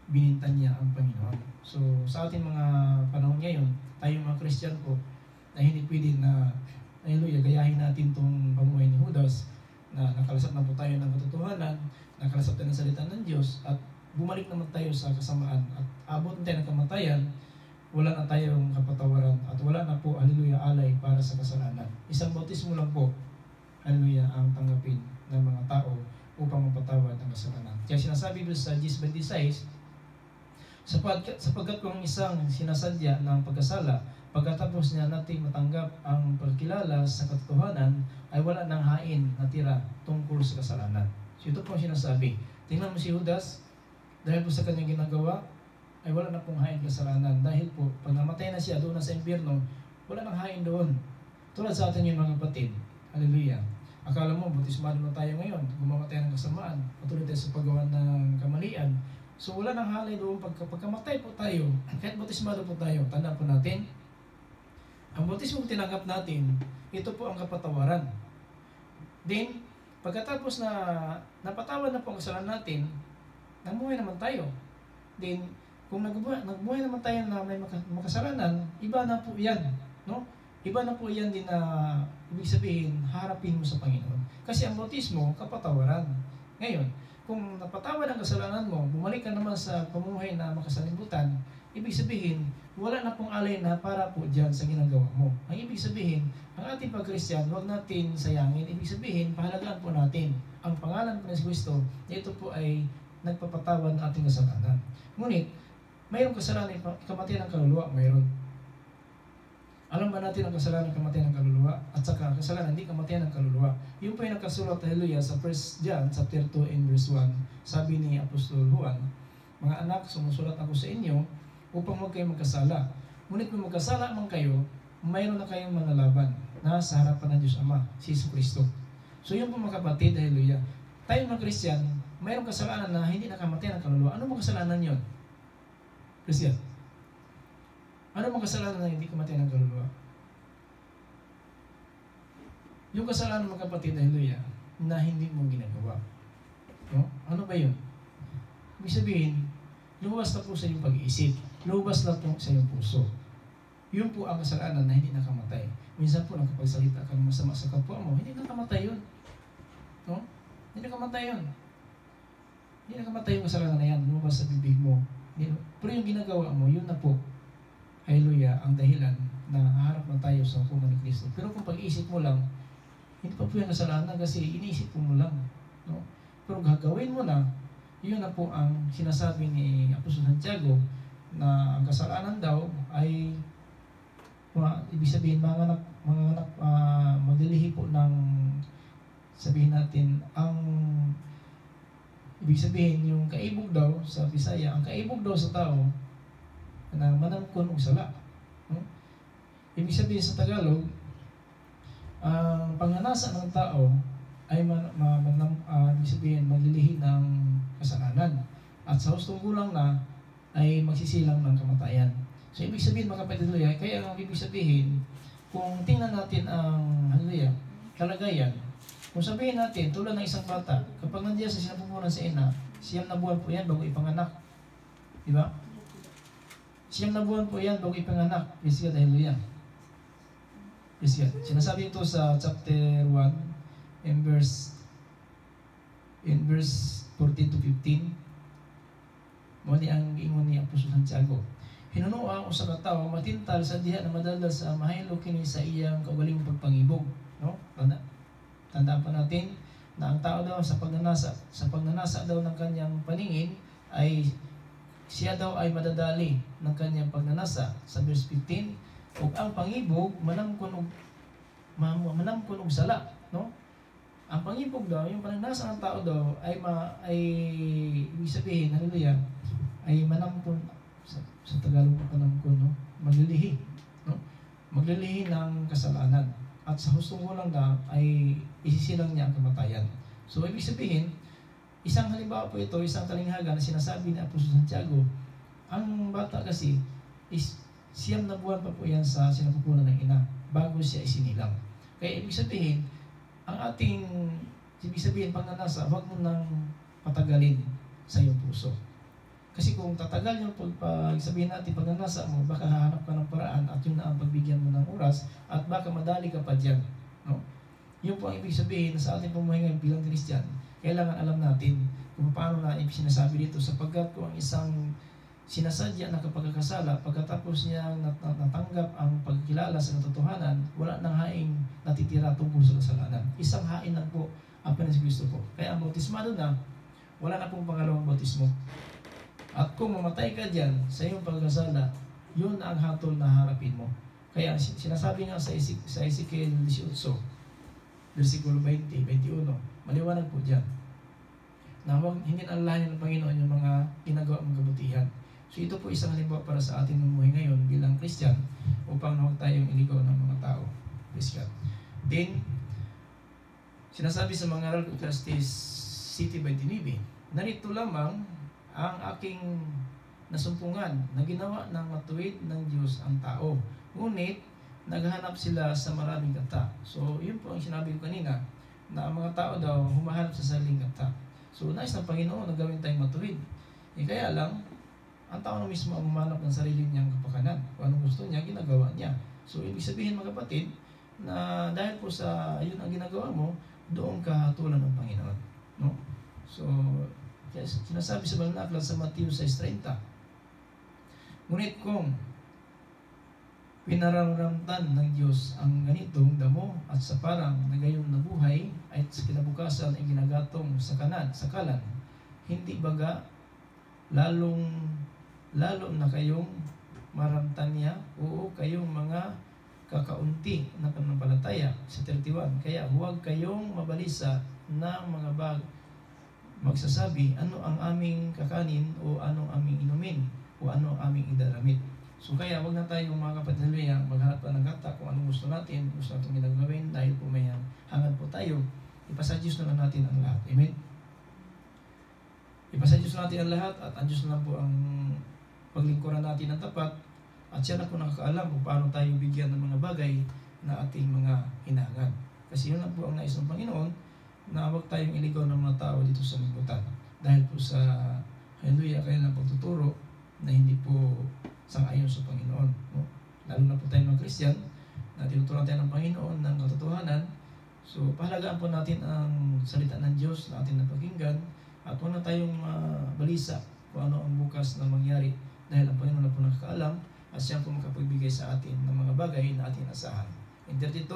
binintan niya ang Panginoon. So sa ating mga panahon ngayon, tayo mga Christian po, na hindi pwede na gayahin natin itong pamuhay ni Judas, na nakalasap na po tayo ng katotohanan, nakalasap tayo ng salita ng Diyos, at bumalik naman tayo sa kasamaan, at abot tayo ng kamatayan, wala na tayong kapatawaran, at wala na po, haleluya, alay para sa kasalanan. Isang bautismo lang po, haleluya, ang tanggapin ng mga tao upang mapatawad ang kasalanan. Kaya sinasabi doon sa 10:26, sapagkat kung isang sinasadya ng pagkasala, pagkatapos niya natin matanggap ang pagkilala sa katotohanan, ay wala nang hain na tira tungkol sa kasalanan. So ito po ang sinasabi. Tingnan mo si Judas, dahil po sa kanyang ginagawa, ay wala na pong hain kasalanan. Dahil po, pag namatay na siya doon na sa impyerno, wala nang hain doon. Tulad sa atin yung mga kapatid. Hallelujah. Akala mo, bautismado na tayo ngayon, gumawa tayo ng kasamaan, patuloy tayo sa paggawa ng kamalian. So wala nang halay doon. Pagkamatay po tayo, kahit bautismado po tayo, tanda po natin, ang bautismo tinanggap natin, ito po ang kapatawaran. Then, pagkatapos na napatawad na po ang kasalanan natin, namuhay naman tayo. Then, kung nagbuhay naman tayo na may makasalanan, iba na po yan, no? Iba na po yan din na ibig sabihin, harapin mo sa Panginoon. Kasi ang bautismo, kapatawaran. Ngayon, kung napatawad ang kasalanan mo, bumalik ka naman sa pamumuhay na makasalimutan, ibig sabihin, wala na pong alay na para po dyan sa ginagawa mo. Ang ibig sabihin, ang ating pag-Christian, huwag natin sayangin. Ibig sabihin, pahalagaan po natin ang pangalan po ng Kristo, na ito po ay nagpapatawad ng ating kasalanan. Ngunit, mayroong kasalanan, kamatayan ng kaluluwa, mayroon. Alam ba natin ang kasalanan ng kamatayan ng kaluluwa? At saka, kasalanan, hindi kamatayan ng kaluluwa. Yung po yung nagkasulat, hallelujah, sa 1 John, chapter 2 and verse 1, sabi ni Apostol Juan, mga anak, sumusulat ako sa inyo, upang huwag kayong magkasala. Ngunit kung magkasala man kayo, mayroon na kayong mga laban na sa harapan ng Diyos Ama, si Kristo. So yun po mga kapatid, hallelujah. Tayo mga Christian, mayroong kasalanan na hindi nakamatay ng kaluluwa. Ano mga kasalanan yun? Christian, ano mga kasalanan na hindi kamatay ng kaluluwa? Yung kasalanan mga kapatid, hallelujah, na hindi mo ginagawa. No? Ano ba yun? Ibig sabihin, lumabas na po sa iyong pag-iisip. Lumabas na po sa iyong puso. Yun po ang kasalanan na hindi nakamatay. Minsan po nakapagsalita ka ng masama sa kapwa mo, hindi nakamatay yun. No? Hindi nakamatay yun. Hindi nakamatay yung kasalanan na yan. Lumabas sa bibig mo. Pero yung ginagawa mo, yun na po. Hallelujah, ang dahilan na haharap na tayo sa hukuman ni Kristo. Pero kung pag-iisip mo lang, hindi pa po yung kasalanan kasi iniisip mo lang. No? Pero gagawin mo na, yun na po ang sinasabi ni Apostol Santiago na ang kasalanan daw ay ibig sabihin maglilihi po ng sabihin natin ang Ibig sabihin, yung kaibog daw sa Bisaya, ang kaibog daw sa tao, na manamkon og sala. No? Ibig sabihin sa Tagalog, ang panganasa ng tao ay ibig sabihin, maglilihi ng kasalanan. At sa hustong gulang na, ay magsisilang ng kamatayan. So, ibig sabihin, mga kapatid, hallelujah, kaya ang ibig sabihin, kung tingnan natin ang, hallelujah, kalagayan, kung sabihin natin, tulad ng isang bata, kapag nandiyan sa sinapupunan sa ina, 9 na buwan po yan bago ipanganak. Di ba? 9 na buwan po yan bago ipanganak. Yes, God, hallelujah. Yes, God. Sinasabi ito sa chapter 1, in verse 14 to 15. Muli ang ingon ni Apostol Santiago. Hinunoa ang usa ka tawo matintal sa diha na madala sa mahaylo kini sa iyang kaugalingong pagpangibog, no? Tandaan pa natin na ang tao daw sa pagnanasa daw ng kanyang paningin ay siya daw ay madadali ng kanyang pagnanasa sa verse 15 ug ang pangibog manamkon og sala, no? Ang pangibog daw, yung pagnanasa ng tao daw ay ibig sabihin, hallelujah, ay manamkon sa Tagalog panamkon, no? Maglilihi, no? Maglilihi ng kasalanan. At sa hustong gulang na ay isisilang niya ang kamatayan. So, ibig sabihin, isang halimbawa po ito, isang talinghaga na sinasabi ni Apostol Santiago, ang bata kasi is 9 na buwan pa po yan sa sinapupunan ng ina bago siya isinilang. Kaya ibig sabihin, ang ating ibig sabihin panganasa, huwag mo nang patagalin sa iyong puso. Kasi kung tatagal yung sabihin natin pagnanasa mo, baka hahanap ka ng paraan at yun na ang pagbigyan mo ng oras at baka madali ka pa dyan. No? Yun po ang ibig sabihin sa ating pamumuhay ngayon bilang Christian. Kailangan alam natin kung paano na ibig sinasabi dito sapagkat kung ang isang sinasadya na kapagkakasala, pagkatapos niya natanggap ang pagkilala sa katotohanan, wala nang haing natitira tungkol sa kasalanan. Isang hain lang po ang Kristo po. Kaya ang bautismado na, wala na pong pangalawang bautismo. At kung mamatay ka dyan sa iyong pagkasala, yun ang hatol na harapin mo. Kaya sinasabi nga sa Ezekiel 18, versikulo 20, 21, maliwanag po dyan, na hindi nalalahanin ng Panginoon yung mga ginagawa mong kabutihan. So ito po isang halimbawa para sa ating mamuhay ngayon bilang Christian upang huwag tayong iligaw ng mga tao. Praise God. Then, sinasabi sa mga aral ko City by Dinibe, narito lamang ang aking nasumpungan na ginawa ng matuwid ng Diyos ang tao. Ngunit, naghahanap sila sa maraming kata. So, yun po ang sinabi ko kanina, na ang mga tao daw humahanap sa sariling kata. So, nais ng Panginoon na gawin tayong matuwid. Kaya lang, ang tao na mismo ang humanap ng sarili niyang kapakanan. Kung anong gusto niya, ginagawa niya. So, ibig sabihin mga kapatid, na dahil po sa yun ang ginagawa mo, doon ka hatulan ng Panginoon. No? So, kaya sinasabi sa Banal na Aklat sa Mateo 6:30, ngunit kung pinararamtan ng Diyos ang ganitong damo at sa parang na gayon na buhay ay sa kinabukasan ay ginagatong sa kalan, hindi baga lalo na kayong maramtan niya, oo kayong mga kakaunti na pananampalataya sa 31. Kaya huwag kayong mabalisa ng mga magsasabi, ano ang aming kakanin o anong aming inumin o ano ang aming idaramit. So kaya wag na tayong mga kapatid maghanap pa ng kata kung anong gusto natin ginagawin dahil po may hangad po tayo. Ipasa Diyos na lang natin ang lahat. Amen? Ipasa Diyos natin ang lahat at ang Diyos na lang po ang paglingkuran natin ng tapat at siya na po nakakaalam kung paano tayo bigyan ng mga bagay na ating mga hinahangad. Kasi yun lang po ang nais ng Panginoon na huwag tayong iligaw ng mga tao dito sa lipunan. Dahil po sa hallelujah, kailangan pagtuturo na hindi po sang-ayon sa Panginoon. No? Lalo na po tayo mga Christian na tinuturuan tayo ng Panginoon ng katotohanan. So, pahalagaan po natin ang salita ng Diyos na ating napakinggan at huwag na tayong balisa kung ano ang bukas na mangyari dahil ang Panginoon na po nakakaalam at siya po makapagbigay sa atin ng mga bagay na ating asahan. In 32,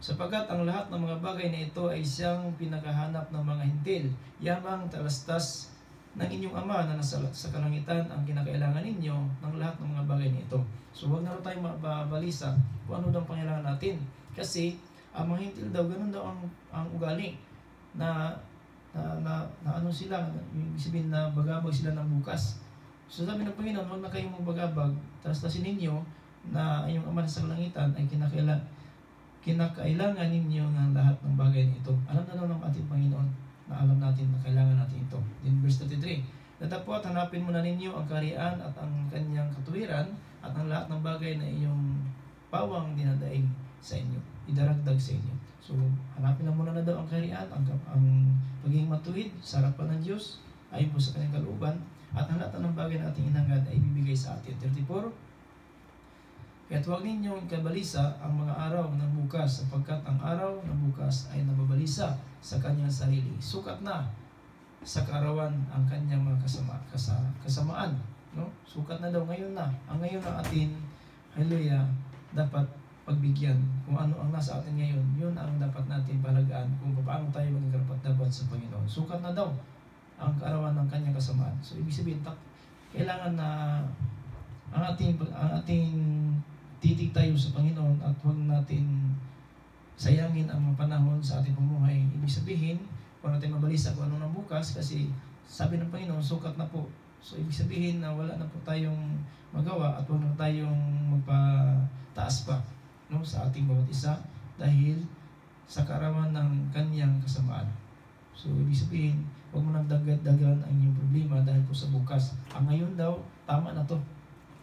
sapagkat ang lahat ng mga bagay na ito ay siyang pinakahanap ng mga hintil, yamang talastas ng inyong Ama na nasa sa kalangitan ang kinakailangan ninyo ng lahat ng mga bagay na ito. So huwag na rin tayong mabalisa kung ano daw ang pangailangan natin. Kasi ang mga hintil daw, ganun daw ang ugali na na ano sila, ibig sabihin na bagabag sila ng bukas. So sabi ng Panginoon, huwag na kayong magbagabag, taas-tasin ninyo na yung Ama sa kalangitan ay kinakailangan ninyo ng lahat ng bagay na ito. Alam na ng ating Panginoon na alam natin na kailangan natin ito. In verse 33, datapot hanapin muna ninyo ang kaharian at ang kanyang katuwiran at ang lahat ng bagay na iyong pawang dinadaig sa inyo, idaragdag sa inyo. So, hanapin na muna na daw ang kaharian, ang pagiging matuwid sa harapan ng Diyos, ayon po sa kanyang kalooban, at ang lahat ng bagay na ating inangad ay ibibigay sa atin. 34, kaya't huwag ninyong ikabalisa ang mga araw ng bukas, sapagkat ang araw ng bukas ay nababalisa sa kanyang sarili. Sukat na sa kaarawan ang kanyang mga kasamaan. No? Sukat na daw ngayon na. Ang ngayon na atin, hallelujah, dapat pagbigyan. Kung ano ang nasa atin ngayon, yun ang dapat natin palagaan kung paano tayo maging karapat-dapat sa Panginoon. Sukat na daw ang kaarawan ng kanyang kasamaan. So, ibig sabihin, kailangan na ang ating titig tayo sa Panginoon at huwag natin sayangin ang mga panahon sa ating pamumuhay. Ibig sabihin, huwag natin mabalisa kung ano ng bukas kasi sabi ng Panginoon, sukat na po. So, ibig sabihin na wala na po tayong magawa at huwag na tayong magpataas pa, no, sa ating bawat isa dahil sa kaarawan ng kanyang kasamaan. So, ibig sabihin, huwag mo nang dagan ang inyong problema dahil po sa bukas. Ang ngayon daw, tama na to.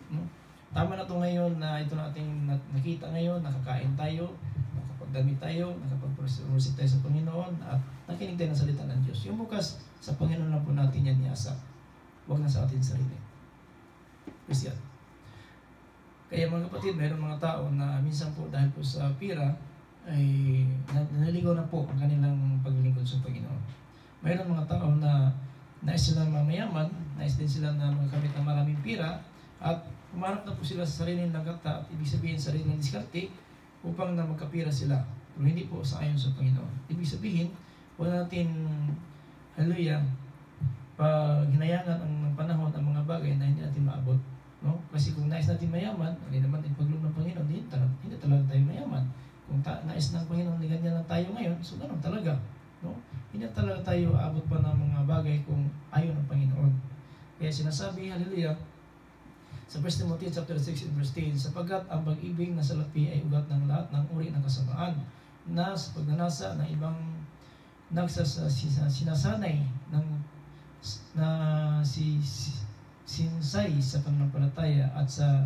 No? Tama na to ngayon na ito nating nakita ngayon, nakakain tayo, nakapagdamit tayo, nakapag-worship tayo sa Panginoon, at nakinig tayo ng salita ng Diyos. Yung bukas, sa Panginoon lang po natin yan iasa. Huwag na sa atin sarili. Christian. Kaya mga kapatid, mayroong mga tao na minsan po dahil po sa pira, ay naligaw na po ang kanilang paglilingkod sa Panginoon. Mayroong mga tao na nais sila mamayaman, nais din sila na magkamit ng maraming pira, at umarap na po sila sa sariling nagkata at ibig sabihin sariling diskarte upang na magkapira sila. Pero hindi po sa ayon sa Panginoon. Ibig sabihin, huwag natin, hallelujah, pag hinayangan ang panahon ang mga bagay na hindi natin maabot. No? Kasi kung nais natin mayaman, hindi naman yung pagloob ng Panginoon, hindi talaga tayo mayaman. Kung nais ng Panginoon, ganyan lang tayo ngayon, so ganun talaga. No? Hindi talaga tayo aabot pa ng mga bagay kung ayon ng Panginoon. Kaya sinasabi, hallelujah, sa 1 Timothy chapter 6 verse 10, sapagkat ang pag-ibig na salapi ay ugat ng lahat ng uri ng kasamaan na sa pagnanasa ng ibang sinasanay ng sinsay sa pananampalataya at sa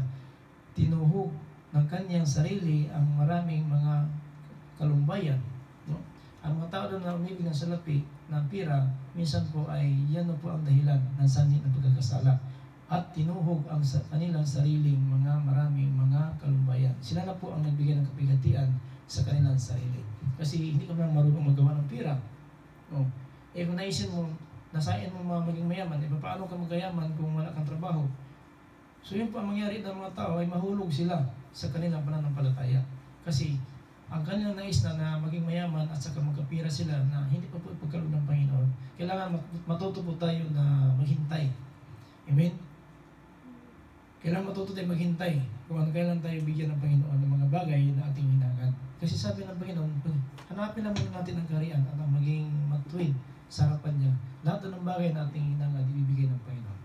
tinuhog ng kanyang sarili ang maraming mga kalumbayan. No? Ang mga tao na umibig ng salapi ng pira, minsan po ay yan po ang dahilan ng sanhi ng pagkakasala at tinuhog ang kanilang sariling mga maraming mga kalumbayan. Sila na po ang nagbigay ng kapighatian sa kanilang sarili. Kasi hindi ka lang marunong magawa ng pira. No? Kung naisin mo, nasain mo maging mayaman, paano ka magayaman kung wala kang trabaho? So yun po ang mangyari ng mga tao ay mahulog sila sa kanilang pananampalataya. Kasi ang kanilang nais na maging mayaman at saka magkapira sila na hindi pa po ipagkaloob ng Panginoon, kailangan matuto po tayo na maghintay. Amen? Kailangan matuto tayo maghintay kung kailan tayo bigyan ng Panginoon ng mga bagay na ating hinangad. Kasi sabi ng Panginoon, hanapin lang muna natin ang kaharian at ang maging matuwid sa harapan niya. Lahat ng bagay na ating hinangad, ibibigay ng Panginoon.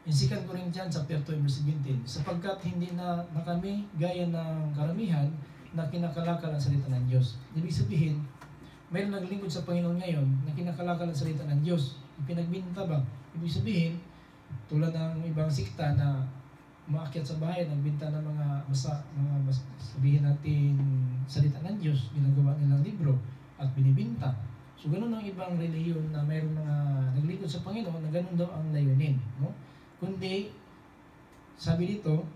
In 2 Corinthians chapter 2 verse 17, sapagkat hindi na kami gaya ng karamihan na kinakalakal ang salita ng Diyos. Ibig sabihin, mayroon naglingkod sa Panginoon ngayon na kinakalakal ang salita ng Diyos. Ipinagbintabang. Ibig sabihin, tulad ng ibang sikta na umaakyat sa bahay, nagbinta ng mga sabihin natin salita ng Diyos, ginagawa nilang libro at binibinta. So, ganun ang ibang relihiyon na mayroon mga naglingkod sa Panginoon na ganun daw ang layunin. No? Kundi, sabi dito,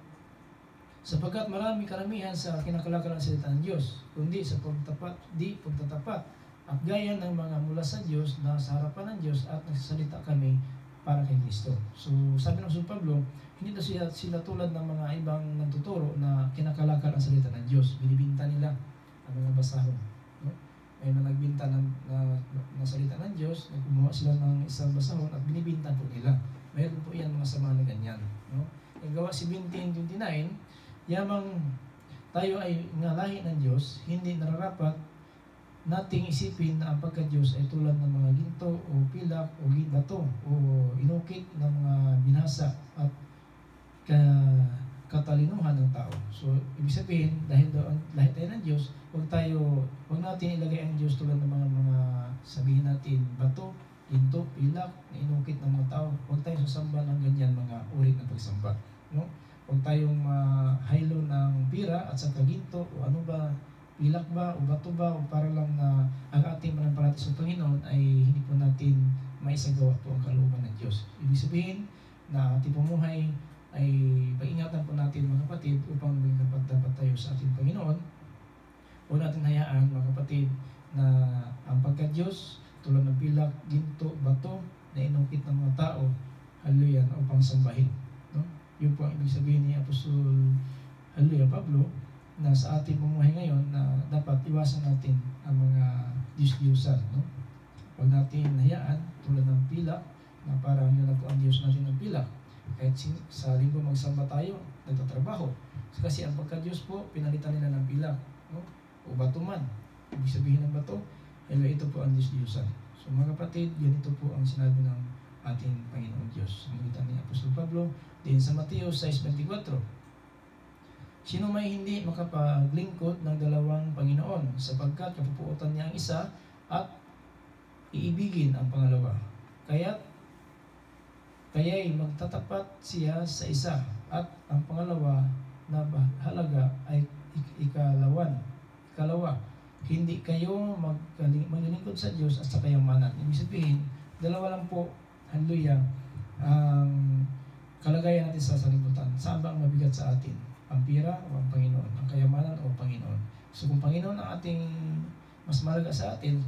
sapagkat karamihan sa kinakalakal ng salita ng Diyos, kundi sa pagtatapat at gaya ng mga mula sa Diyos na sa harapan ng Diyos at nagsasalita kami para kay Kristo. So, sabi ng Apostol Pablo, hindi na sila tulad ng mga ibang nagtuturo na kinakalakal ang salita ng Diyos. Binibinta nila ang mga basahon. No? May nagbinta na salita ng Diyos, nagkumuha sila ng isang basahon at binibinta po nila. Mayroon po yan mga sama na ganyan. No? Ang gawa 17:29, yamang tayo ay ngalahi ng Diyos, hindi nararapat nating isipin na ang pagka-Diyos ay tulad ng mga ginto o pilak o bato o inukit ng mga binasa at katalinuhan ng tao. So, ibig sabihin, dahil doon, lahat tayo ng Diyos, huwag natin ilagay ang Diyos tulad ng mga sabihin natin, bato, ginto, pilak, na inukit ng mga tao. Huwag tayong sasamba ng ganyan mga uri ng pagsamba. No? Huwag tayong mahaylo ng pira at saka ginto o ano ba, pilak ba o bato ba o para lang na ang ating mananampalataya sa Panginoon ay hindi po natin maisagawa po ang kalooban ng Diyos. Ibig sabihin na ating pumuhay ay pag-ingatan po natin mga kapatid upang maging dapat tayo sa ating Panginoon. Huwag natin hayaan mga kapatid na ang pagka-Diyos tulad ng pilak, ginto, bato na inukit ng mga tao, hallelujah, upang sambahin. No? Yun po ang ibig sabihin ni Apostol hallelujah, Pablo, na sa ating pumuhay ngayon na dapat iwasan natin ang mga Diyos-Diyusan. No? Huwag natin hayaan tulad ng pilak na parang yun na po ang Diyos natin ng pilak. Kahit sa linggo magsamba tayo, nagtatrabaho. Kasi ang pagka-Diyos po, pinalitan nila ng pilak. No? O bato man. Ibig sabihin ng bato, ito po ang Diyos-Diyusan. So mga kapatid, ganito po ang sinabi ng ating Panginoon Diyos. Ang ni Apostol Pablo, din sa Mateo 6:24. Sino may hindi makapaglingkod ng dalawang Panginoon, sapagkat kapupuotan niya ang isa at iibigin ang pangalawa. Kaya'y magtatapat siya sa isa at ang pangalawa na halaga ay ikalawa. Hindi kayo maglilingkod sa Diyos at sa kayamanan. Ibig sabihin, dalawa lang po, hallelujah, ang kalagayan natin sa salibutan. Saan ba ang mabigat sa atin? Ang pira o ang Panginoon? Ang kayamanan o ang Panginoon? So kung Panginoon ang ating mas mahalaga sa atin,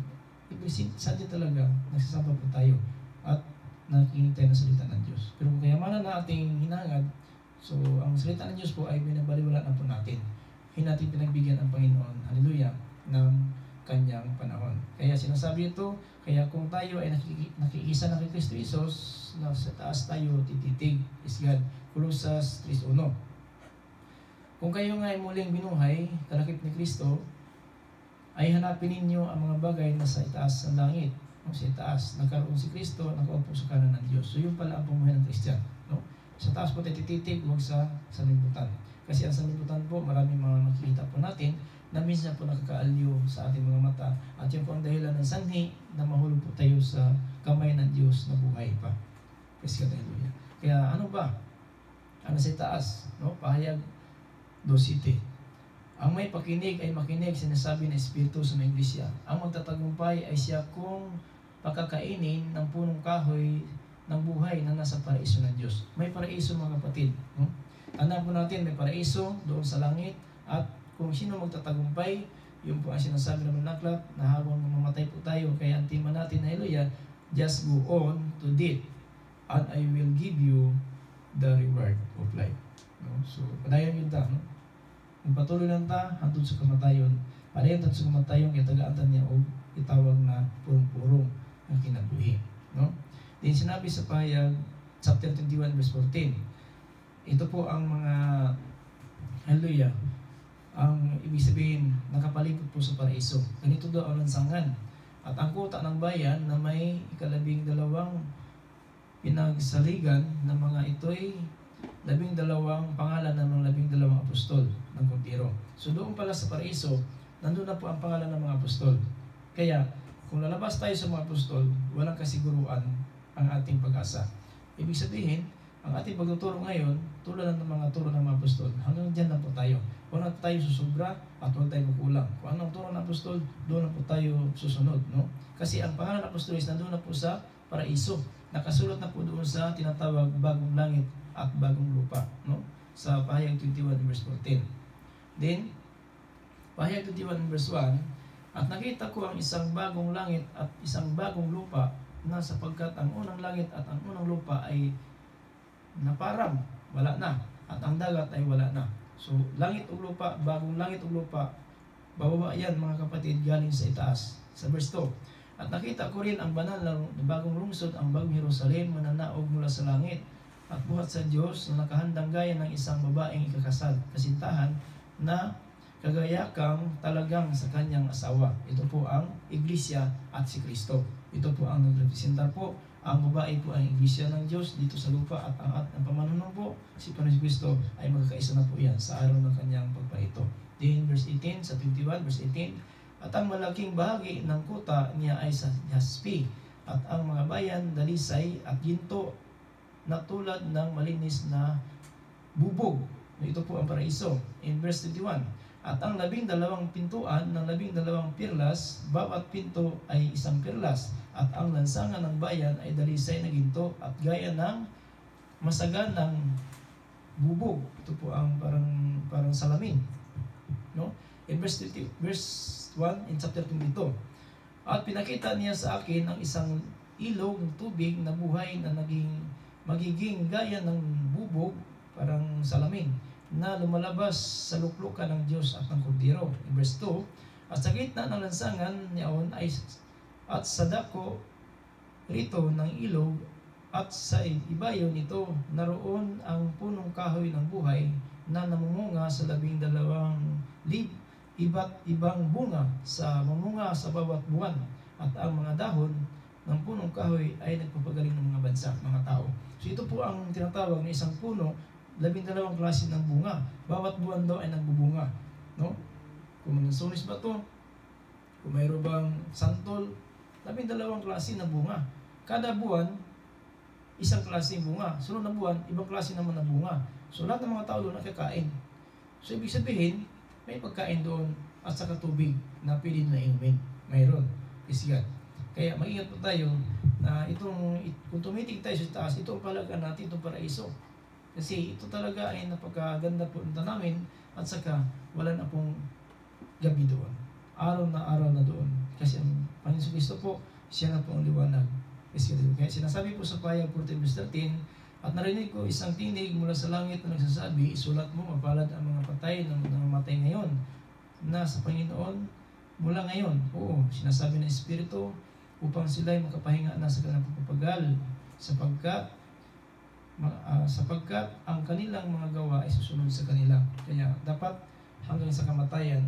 sadya talaga nagsasamba po tayo at nakikinig tayo ng salita ng Diyos. Pero kung kayamanan na ating hinangad, so ang salita ng Diyos po ay binabaliwala na po natin. Hindi natin pinagbigyan ang Panginoon, hallelujah, ng kanyang panahon. Kaya sinasabi ito, kaya kung tayo ay nakikisa na kay Kristo Jesus, na sa taas tayo tititig, is God. Colossus 3:1. Kung kayo nga ay muling binuhay, kalakip ni Kristo, ay hanapin ninyo ang mga bagay na sa itaas ng langit. No? Sa itaas, nagkaroon si Kristo, nakaupo sa kanan ng Diyos. So yun pala ang pumuhay ng Kristiyan. No? Sa taas po tayo tititig, huwag sa sanlibutan. Kasi ang sanlibutan po, maraming mga makikita po natin na minsan po nakakaaliw sa ating mga mata. At yun po ang dahilan ng sanhi na mahulog po tayo sa kamay ng Diyos na buhay pa. Praise God, hallelujah. Kaya ano ba? Ano sa taas? No? Pahayag 2:7. Ang may pakinig ay makinig, sinasabi ng Espiritu sa mga iglesia. Ang magtatagumpay ay siya kung pakakainin ng punong kahoy ng buhay na nasa paraiso ng Diyos. May paraiso mga kapatid. No? Tandaan po natin, may paraiso doon sa langit at kung sino magtatagumpay, yun po ang sinasabi ng manaklat na habang mamamatay po tayo, kaya ang tema natin, hallelujah, just go on to death and I will give you the reward of life. No? So, padayon yun ta, no? Kung patuloy lang ta, hantod sa kamatayon, padayon ta sa kamatayon, kitagaan niya o itawag na purong-purong ang kinabuhi. No? Din sinabi sa pahayag, chapter 21, verse 14, ito po ang mga, hallelujah, ang ibig sabihin, nakapalibot po sa paraiso. Ganito daw ang lansangan. At ang kuta ng bayan na may 12 pinagsaligan ng mga ito'y 12 pangalan ng mga 12 apostol ng Kordero. So doon pala sa paraiso, nandun na po ang pangalan ng mga apostol. Kaya, kung lalabas tayo sa mga apostol, walang kasiguruan ang ating pag-asa. Ibig sabihin, ang ating pagtuturo ngayon, tulad ng mga turo ng mga apostol, hanggang dyan lang po tayo. Huwag na tayo susubra at huwag tayo magkulang. Kung anong turo ng apostol, doon na po tayo susunod. No? Kasi ang pangalan ng apostol is nandun na po sa paraiso. Nakasulat na po doon sa tinatawag bagong langit at bagong lupa. No? Sa pahayag 21 verse 14. Then, pahayag 21 verse 1, at nakita ko ang isang bagong langit at isang bagong lupa na sapagkat ang unang langit at ang unang lupa ay naparang, wala na. At ang dagat ay wala na. So, langit o lupa, bagong langit o lupa, bababa yan mga kapatid galing sa itaas. Sa verse 2. At nakita ko rin ang banal na bagong lungsod, ang bagong Jerusalem, mananaog mula sa langit at buhat sa Diyos na nakahandang gaya ng isang babaeng ikakasal, kasintahan na kagaya kang talagang sa kanyang asawa. Ito po ang iglesia at si Kristo. Ito po ang nagrepresenta po. Ang babae po ang iglesia ng Diyos dito sa lupa, at ang pamanuno po si Panginoon Kristo ay magkakaisa na po yan sa araw ng kanyang pagpaito. Then verse 18 sa 21, verse 18, at ang malaking bahagi ng kuta niya ay sa jaspi, at ang mga bayan dalisay at ginto na tulad ng malinis na bubog. Ito po ang paraiso. In verse 21, at ang 12 pintuan ng 12 pirlas, bawat pinto ay isang pirlas, at ang lansangan ng bayan ay dalisay na ginto at gaya ng masaganang bubog. Ito po ang parang salamin, no? In verse 1 in chapter 22, at pinakita niya sa akin ang isang ilog ng tubig na buhay na magiging gaya ng bubog, parang salamin, na lumalabas sa luklukan ng Diyos at ng Kordero. In verse 2, at sa gitna ng lansangan niyaon ay at sa dako rito ng ilog, at sa ibayo nito naroon ang punong kahoy ng buhay na namumunga sa 12 iba't ibang bunga sa mamunga sa bawat buwan, at ang mga dahon ng punong kahoy ay nagpapagaling ng mga bansa, mga tao. So ito po ang tinatawag na isang puno, 12 klase ng bunga. Bawat buwan daw ay nagbubunga, no? Kung mansunis ba to, kung mayroon bang santol, 12 klase ng bunga. Kada buwan, isang klase ng bunga. Sunod na buwan, ibang klase naman ng bunga. So lahat ng mga tao doon nakakain. So ibig sabihin, may pagkain doon at saka tubig na pwede na inumin. Mayroon. Isigan. Kaya mag-ingat po tayo na kung tumitig tayo sa taas, ito ang palagaan natin, itong paraiso. Kasi ito talaga ay napakaganda po ng tanawin, at saka wala na pong gabi doon. Araw na doon. Kasi ang Panginoon Kristo po, siya na po ang liwanag. Kaya sinasabi po sa Payag 14:13, at narinig ko isang tinig mula sa langit na nagsasabi, isulat mo, mapalad ang mga patay na namatay ngayon na sa Panginoon mula ngayon. Oo, sinasabi ng Espiritu upang sila ay makapahinga na sa kanilang pagpapagal, sapagkat ang kanilang mga gawa ay susunod sa kanila. Kaya dapat hanggang sa kamatayan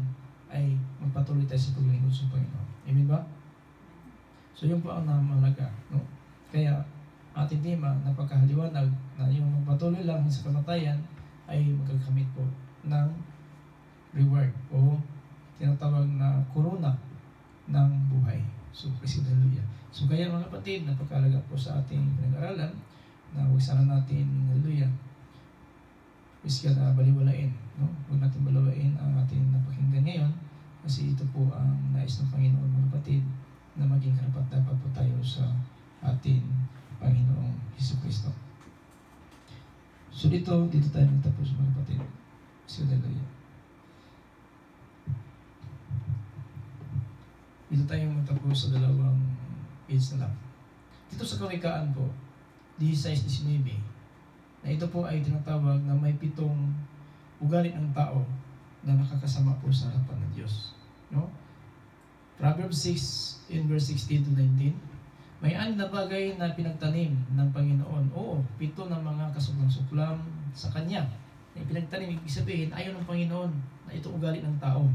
ay magpatuloy tayo sa paglilingkod sa Panginoon. Amen ba? So yun po ang namalaga, no? Kaya ating tema, napakahaliwanag na yung magpatuloy lang sa kamatayan ay magkakamit po ng reward o tinatawag na corona ng buhay. So, hallelujah. So, kaya mga kapatid, napakahalaga po sa ating pinag-aralan na huwag sana natin, hallelujah, baliwalain, no? Huwag natin baliwalain ang ating napakinggan ngayon, kasi ito po ang nais ng Panginoon, mga kapatid, na maging karapat-dapat po tayo sa ating Panginoong Jesucristo. So dito tayo magtapos, mga kapatid. So, hallelujah. Dito tayo magtapos sa 2 page na lang. Dito sa Kawikaan po, 16-19, na ito po ay tinatawag na may 7 ugali ng tao na nakakasama po sa harapan ng Diyos. No? Proverbs 6 in verse 16 to 19, may 6 na bagay na pinagtanim ng Panginoon. Oo, 7 ng mga kasuklam-suklam sa Kanya. May pinagtanim, ibig sabihin, ayaw ng Panginoon na ito ugali ng tao.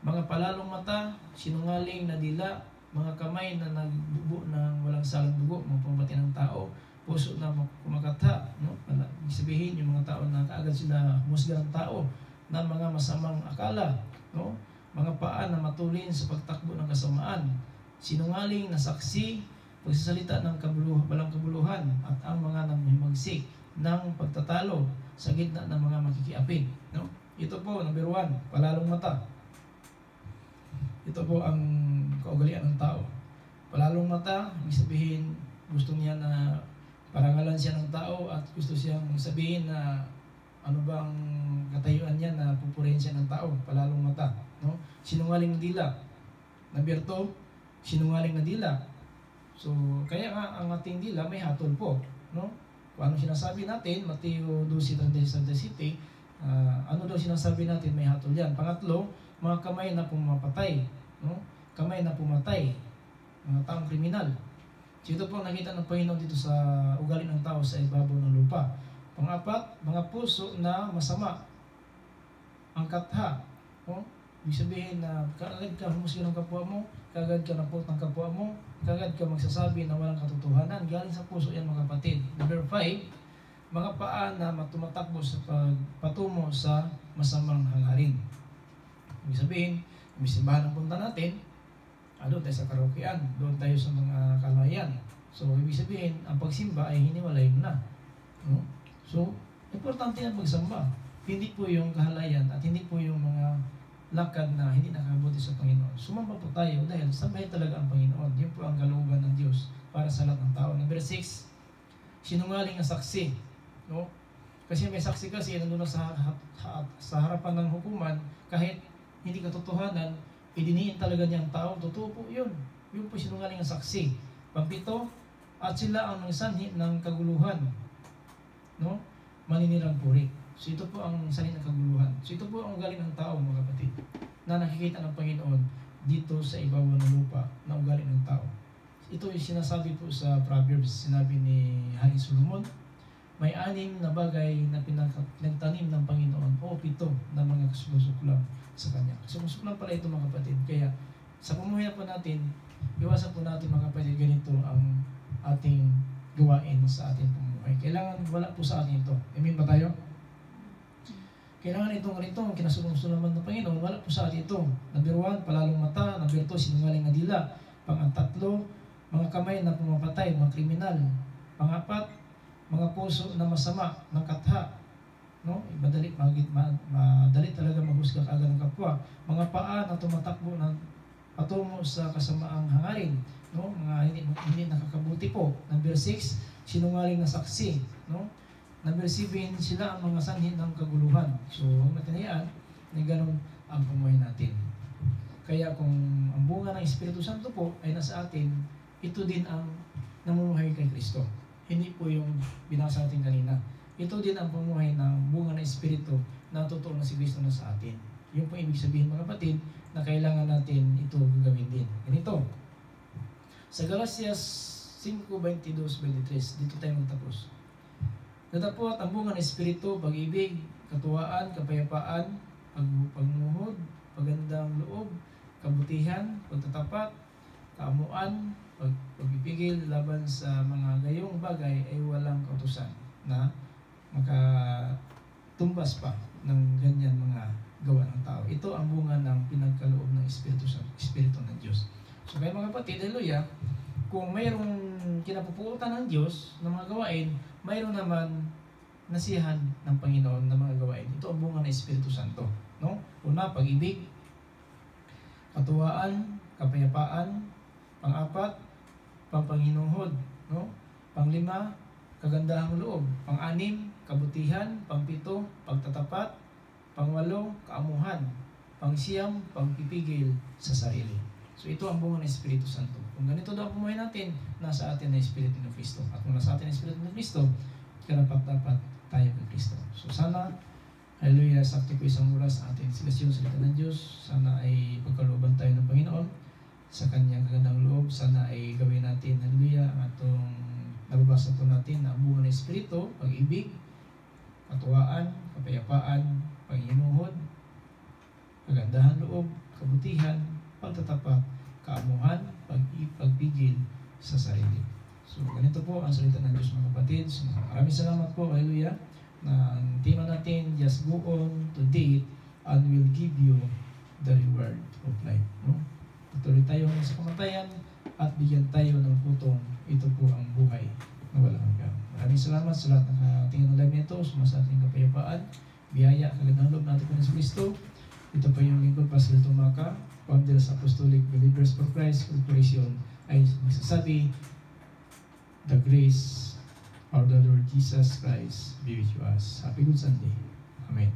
Mga palalong mata, sinungaling na dila, mga kamay na nagbubo ng walang salang dugo, mga pambati ng tao, puso na kumakatha, no? Ibig sabihin, yung mga tao na kaagad sila humusga ng tao, na mga masamang akala, no? Mga paa na matulin sa pagtakbo ng kasamaan, sinungaling na saksi, pagsasalita ng walang kabuluhan, at ang mga naghimagsik ng pagtatalo sa gitna ng mga makikiapid, no? Ito po, number 1, palalong mata. Ito po ang kaugalian ng tao. Palalong mata, ibig sabihin, gusto niya na parangalan siya ng tao at gusto siyang sabihin na ano bang katayuan niya na pupurihin siya ng tao. Palalong mata, no? Sinungaling na dila. Number 2, sinungaling na dila. So, kaya nga ang ating dila may hatol po, no? Kung ano sinasabi natin, Mateo 12:37, ano daw sinasabi natin, may hatol yan. Pangatlo, mga kamay na pumapatay, no? Kamay na pumatay, mga taong kriminal. So, ito po nakita ng Panginoon dito sa ugali ng tao sa ibabaw ng lupa. Pang-apat, mga puso na masama, ang katha, Oh, ibig sabihin na kaagad ka humusga ng kapwa mo, kaagad ka napot ng kapwa mo, kaagad ka magsasabi na walang katotohanan. Galing sa puso yan mga kapatid. Number 5, mga paa na tumatakbo sa pagpatungo sa masamang hangarin. Ibig sabihin, may simbahan ang punta natin, doon tayo sa karaokean, doon tayo sa mga kalayan. So, ibig sabihin, ang pagsimba ay hiniwalay mo na. No? So, importante yan magsamba. Hindi po yung kahalayan at hindi po yung mga lakad na hindi nakabuti sa Panginoon. Sumamba po tayo dahil sambahin talaga ang Panginoon. Yun po ang kalooban ng Diyos para sa lahat ng tao. Number 6, sinungaling ang saksi. No? Kasi may saksi kasi nandun na sa harapan ng hukuman, kahit hindi katotohanan, idiniin talaga niyang tao, totoo po yun. Yun po sinungaling ang saksi. Pang-7, at sila ang nagsanhi ng kaguluhan. No? Maninirang puri. So ito po ang sanhi ng kaguluhan. So ito po ang ugali ng tao mga kapatid, na nakikita ng Panginoon dito sa ibabaw ng lupa na ugali ng tao. Ito yung sinasabi po sa Proverbs, sinabi ni Haring Solomon, may 6 na bagay na pinagtanim ng Panginoon o 7 na mga kasusuklam sa Kanya. Kasusuklam pala ito mga kapatid. Kaya sa pamumuhay po natin, iwasan po natin mga kapatid, ganito ang ating gawain sa ating pamumuhay. Kailangan wala po sa atin ito. Amen ba tayo? Kailangan itong ganito, ang kinasusulman ng Panginoon, wala po sa atin ito. Number 1, palalong mata. Number 2, sinungaling na dila. Pang-3, mga kamay na pumapatay, mga kriminal. Pang-4, mga puso na masama ng katha. No? Madali talaga maghusga kaagad ng kapwa. Mga paa na tumatakbo ng patungo sa kasamaang hangarin. No? Mga hindi nakakabuti po. Number 6, sinungaling na saksi. No? Number 7, sila ang mga sanhi ng kaguluhan. So, matinayaan na ganun ang pumuhay natin. Kaya kung ang bunga ng Espiritu Santo po ay nasa atin, ito din ang namumuhay kay Kristo. Hindi po yung binasa natin kanina. Ito din ang pumuhay ng bunga ng Espiritu na totoo na si Kristo na sa atin. Yung po ibig sabihin mga kapatid na kailangan natin ito gagawin din. Ganito. Sa Galatias 5:22-23, dito tayo magtapos. Datapot ang bunga ng Espiritu, pag-ibig, katuwaan, kapayapaan, pagmuhod, pagandang loob, kabutihan, pagtatapat, kaamuan, pagpipigil laban sa mga gayong bagay ay walang kautusan na makatumbas pa ng ganyan mga gawa ng tao. Ito ang bunga ng pinagkaloob ng Espiritu ng Diyos. So kaya mga kapatid, haleluya, kung mayroong kinapupuutan ng Diyos ng mga gawain, mayroon naman nasihan ng Panginoon ng mga gawain. Ito ang bunga ng Espiritu Santo. No? Una, pag-ibig, katuwaan, kapayapaan, pang-4, panghinuhod, no? Pang-5, kagandahang loob, pang-6, kabutihan, pang-7, pagtatapat, pang-8, kaamuhan, pang-9, pagpipigil sa sarili. So ito ang bunga ng Espiritu Santo. Kung ganito daw ang pumuhay natin, nasa atin na Espiritu ng Kristo. At kung nasa atin na Espiritu ng Kristo, karapat-dapat tayo kay Kristo. So sana, haleluya, sakto po isang oras sa ating sigasyon sa salita ng Diyos. Sana ay pagkalooban tayo ng Panginoon sa Kanyang kagandang loob. Sana ay gawin natin, haleluya, ang atong nababasa po natin na ang bunga ng Espiritu, pag-ibig, katuwaan, kapayapaan, panghinuhod, kagandahan loob, kabutihan, pagtatapat, kaamuhan, pagpigil sa sarili. So, ganito po ang salita ng Diyos mga kapatid. So, maraming salamat po, haleluya, na ang tema natin, just go on to date and will give you the reward of life. No? Tuloy tayo sa kamatayan at bigyan tayo ng putong. Ito po ang buhay na walang hanggan. Maraming salamat sa lahat ng tingin ng live nito, sa ating kapayapaan, biyaya, kagandang loob natin po ng Kristo. Ito po yung lingkod Pastor Tumaka, Founder sa Apostolic Believers for Christ Corporation, ay magsasabi, the grace of the Lord Jesus Christ be with you us. Happy Good Sunday. Amen.